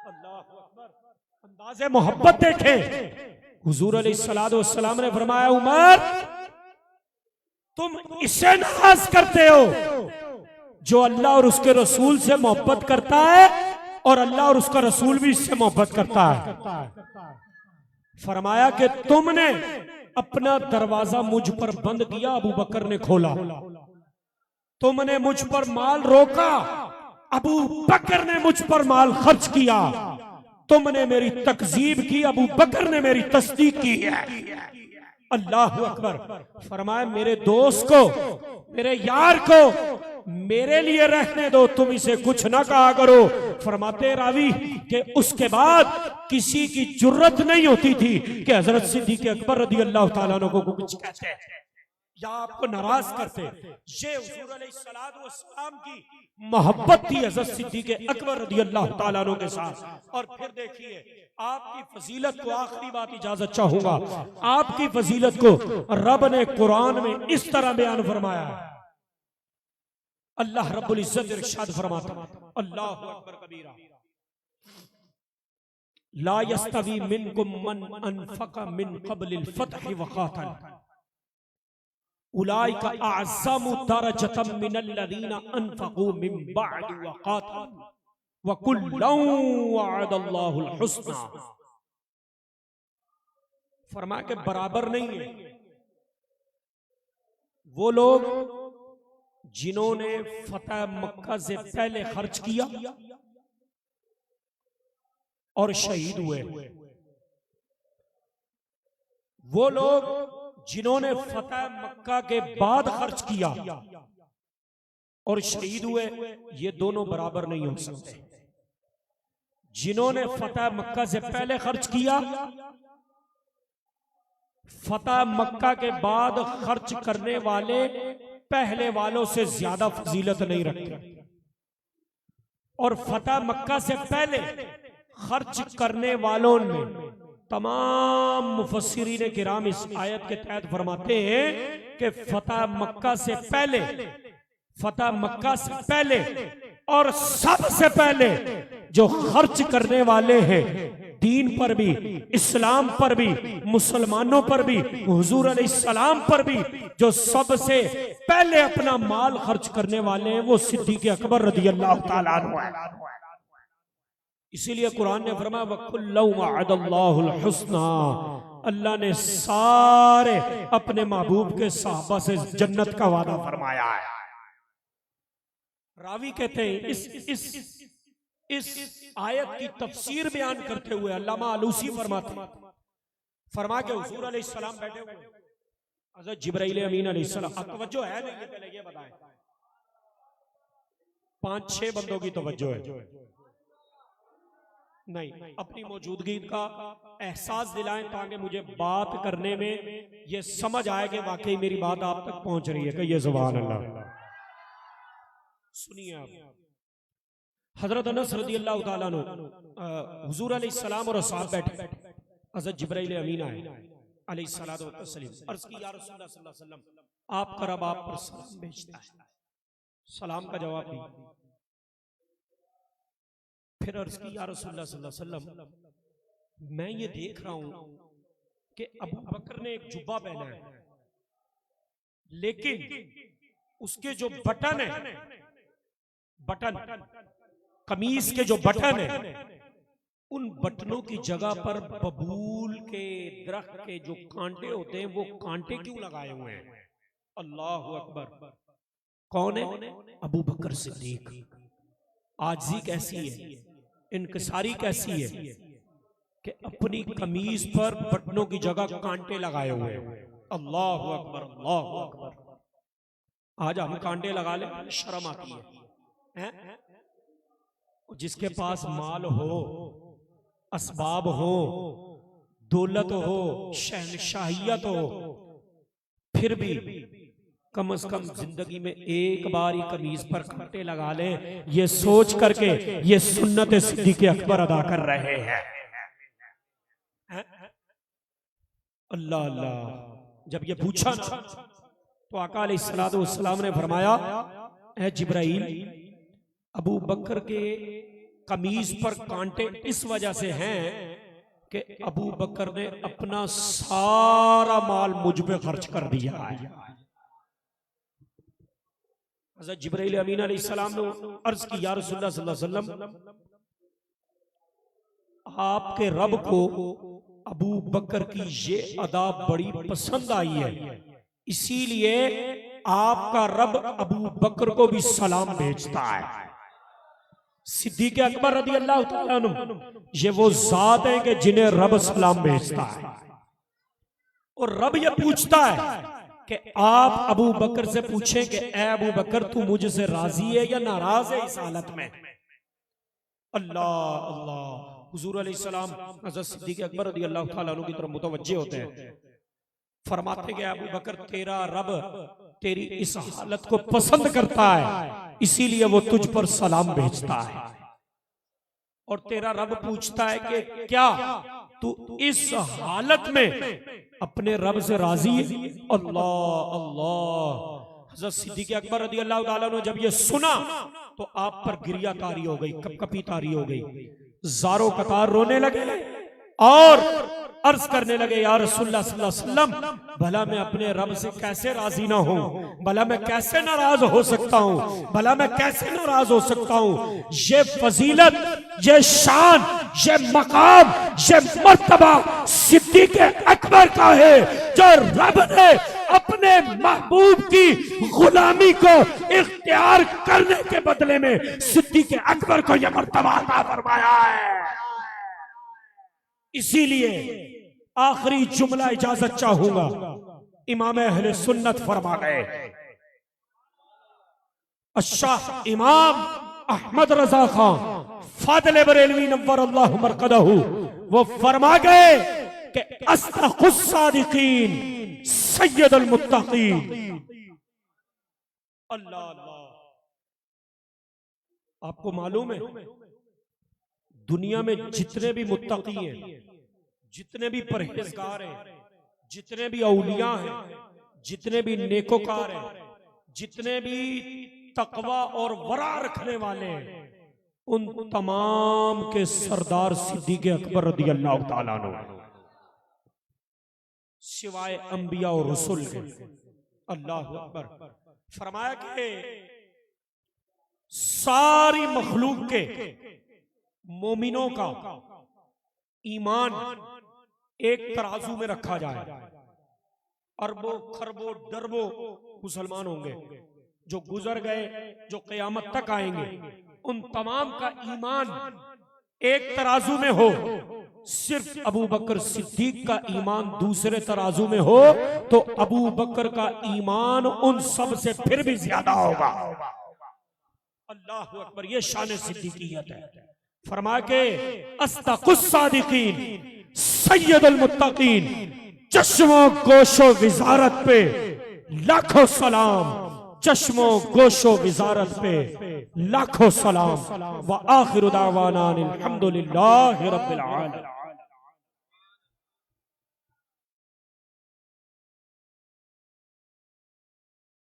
B: अल्लाहु अकबर, अंदाज़े मोहब्बत देखे। हुजूर अलैहिस्सलातु वस्सलाम ने फरमाया, उमर, तुम इसे नाराज करते हो जो अल्लाह और उसके रसूल से मोहब्बत करता है, और अल्लाह और उसका रसूल भी इससे मोहब्बत करता है। फरमाया कि तुमने अपना दरवाजा मुझ पर बंद किया, अबू बकर ने खोला। तुमने मुझ पर माल रोका, अबू बकर ने मुझ पर माल खर्च किया। तुमने मेरी तकजीब की, अबू बकर ने मेरी तस्दीक की है। अल्लाह अकबर। फरमाया मेरे दोस्त को, मेरे यार को मेरे लिए रहने दो, तुम इसे कुछ ना कहा करो। फरमाते रावी कि उसके बाद किसी की जुर्रत नहीं होती थी कि हजरत सिद्दीक अकबर रज़ी अल्लाह तआला अन्हु को कुछ कहते या आपको नाराज करते। ये हुजूर अलैहिस्सलातु वस्सलाम की मोहब्बत थी हजरत सिद्दीक अकबर रज़ी अल्लाह तआला अन्हु के साथ। और फिर देखिए आपकी फजीलत को, आखिरी बात इजाजत चाहूंगा, आपकी फजीलत को रब ने कुरान में इस तरह बयान फरमाया है। अल्लाह रब्बुल इज्जत इरशाद फरमाता, अल्लाहु अकबर कबीरा, ला यस्तवी मिनकुम मन अनफक़ मिन क़ब्लिल फ़त्हि व क़ातल उलाइका अअज़्ज़मु दरजतम मिनल्लज़ीना अनफ़क़ू मिन बअद व क़ातलू व कुल्लन वअदल्लाहुल हुस्ना। फरमाया के बराबर नहीं है वो लोग जिन्होंने फतह मक्का से पहले खर्च किया और शहीद हुए, वो लोग जिन्होंने फतह मक्का के बाद खर्च किया और शहीद हुए, ये दोनों बराबर नहीं हो सकते। जिन्होंने फतह मक्का से पहले खर्च किया, फतह मक्का के बाद खर्च करने वाले पहले वालों से ज्यादा फजीलत नहीं रखते, और फतह मक्का से पहले खर्च करने वालों ने, तमाम मुफस्सिरीन किराम इस आयत के तहत फरमाते हैं कि फतह मक्का से पहले, फतह मक्का से पहले और सबसे पहले जो खर्च करने वाले हैं दीन पर भी, इस्लाम पर भी, मुसलमानों पर भी, हुजूर अलैहिस्सलाम पर भी, जो सबसे पहले अपना माल खर्च करने वाले हैं वो सिद्दीक अकबर रज़ी अल्लाह तआला अन्हु है। इसीलिए कुरान ने फरमाया वकुल्लु वअदल्लाहुल हुस्ना, अल्लाह ने सारे अपने महबूब के सहाबा से जन्नत का वादा फरमाया है। रावी कहते हैं इस आयत की तफसीर बयान करते हुए अल्लामा आलूसी फरमाते, फरमा के हुजूर अलैहिस्सलाम बैठे हुए, हज़रत जिब्राइल अमीन अलैहिस्सलाम, अब तवज्जो है नहीं, पहले ये बताएं, 5-6 बंदों की तवज्जो है नहीं, अपनी मौजूदगी का एहसास दिलाएं ताकि मुझे बात करने में ये समझ आए कि वाकई मेरी बात आप तक पहुंच रही है। कि ये सुभान अल्लाह। सुनिए आप, हजरत अनस रज़ी अल्लाह तआला अन्हु हुजूर अलैहिस्सलाम और असहाब बैठे, हजरत जिब्राइल अमीन आए अलैहिस्सलातु वस्सलाम, अर्ज़ की या रसूलल्लाह सल्लल्लाहु अलैहि वसल्लम, आपका रब आप पर सलाम भेजता है, सलाम का जवाब दिया। फिर अर्ज़ की या रसूलल्लाह सल्लल्लाहु अलैहि वसल्लम, मैं ये देख रहा हूं कि अबू बकर ने एक जुब्बा पहना है, लेकिन उसके जो बटन है, बटन कमीज के जो बटन है, उन बटनों की जगह पर बबूल के दरख्त के जो कांटे होते हैं वो कांटे क्यों लगाए हुए हैं? अल्लाहु अकबर। कौन है? अबू बकर सिद्दीक। आजिज़ी कैसी है, इनकिसारी कैसी है कि अपनी कमीज पर बटनों की जगह कांटे लगाए हुए हैं। अल्लाहु अकबर, अल्लाहु अकबर। आज हम कांटे लगा ले, शर्म आती है। जिसके पास माल हो, असबाब हो, दौलत हो, शहनशाहियत हो, फिर भी कम से कम जिंदगी में एक बार ही कमीज पर कांटे लगा ले, ये सोच करके ये सुन्नत सिद्दीक अकबर अदा कर रहे हैं। अल्लाह अल्लाह। जब ये पूछा ना तो आका अलैहिस्सलातु वस्सलाम ने फरमाया, ऐ जिब्राइल, अबू बकर के कमीज पर कांटे इस वजह से हैं कि अबू बकर ने अपना सारा माल मुझ पे खर्च कर दिया है। हज़रत जिब्राइल अमीन अलैहिस्सलाम ने अर्ज की, या रसूलल्लाह सल्लल्लाहु अलैहि वसल्लम, आपके रब को अबू बकर की ये अदा बड़ी पसंद आई है, इसीलिए आपका रब अबू बकर को भी सलाम भेजता है। सिद्दीक अकबर रज़ी अल्लाह तआला अन्हु ये वो जात है कि जिन्हें रब सलाम भेजता है। और रब ये पूछता है कि आप अबू बकर से पूछें कि ए अबू बकर तू मुझसे राजी है या नाराज है इस हालत में। अल्लाह अल्लाह, हुजूर अलैहिस्सलाम हज़रत सिद्दीक अकबर रज़ी अल्लाह तआला अन्हु की तरफ मुतवज्जे होते हैं, फरमाते हैं अबू बकर तेरा रब तेरी इस हालत को पसंद करता है, इसीलिए वो तुझ पर सलाम भेजता है। और तेरा रब पूछता है कि क्या तू इस हालत में अपने रब से राजी है? अल्लाह अल्लाह। हज़रत सिद्दीक़ अकबर रज़ी अल्लाह तआला ने जब ये सुना तो आप पर गिरिया तारी हो गई, कपकपी तारी हो गई, ज़ारो कतार रोने लगे और अर्ज करने लगे या रसूलुल्लाह सल्लल्लाहु अलैहि वसल्लम, भला मैं अपने रब से कैसे राजी ना हूं, भला मैं कैसे नाराज हो सकता हूं, भला मैं कैसे नाराज हो सकता हूं। ये फजीलत, ये शान, ये मकाम, ये मर्तबा सिद्दीक़ अकबर का है जो रब ने अपने महबूब की गुलामी को इख्तियार करने के बदले में सिद्दीक़ अकबर को यह मर्तबा अता फरमाया है। इसीलिए आखिरी जुमला इजाजत चाहूंगा, इमाम अहले सुन्नत फरमा गए, शाह इमाम अहमद रजा खान फादिल बरेलवी नव्वर अल्लाहु मरकदहू, वो फरमा गए कि अस्दक़ुस सादिकीन सय्यदुल मुत्तक़ीन। अल्लाह अल्लाह। आपको मालूम है दुनिया में जितने भी मुत्तकी हैं, जितने भी परहेजगार हैं, जितने भी औलिया हैं, जितने भी नेकोकार हैं, जितने भी तकवा और वरा रखने वाले हैं, उन तमाम के सरदार सिद्दीक़ अकबर रज़ी अल्लाह तआला अन्हु सिवाय अंबिया और रसूल के। अल्लाह अकबर। फरमाया कि सारी मखलूक के मोमिनों का ईमान एक तराजू में रखा जाए, अरबों खरबों डरबों मुसलमान होंगे जो गुजर गए, जो क़यामत तक आएंगे, उन तमाम का ईमान एक तराजू में हो, सिर्फ अबू बकर सिद्दीक का ईमान दूसरे तराजू में हो तो अबू बकर का ईमान उन सब से फिर भी ज्यादा होगा। अल्लाह अकबर। ये शान सिद्दीकियत है। फरमा के अस्दक़ुस सादिकीन सय्यदुल मुत्तक़ीन, चश्मों गोशो विजारत पे लाखों सलाम, चश्मों गोशो विजारत पे लाखों सलाम। व आखिरु दावाना अनिल हम्दुलिल्लाहि रब्बिल आलमीन।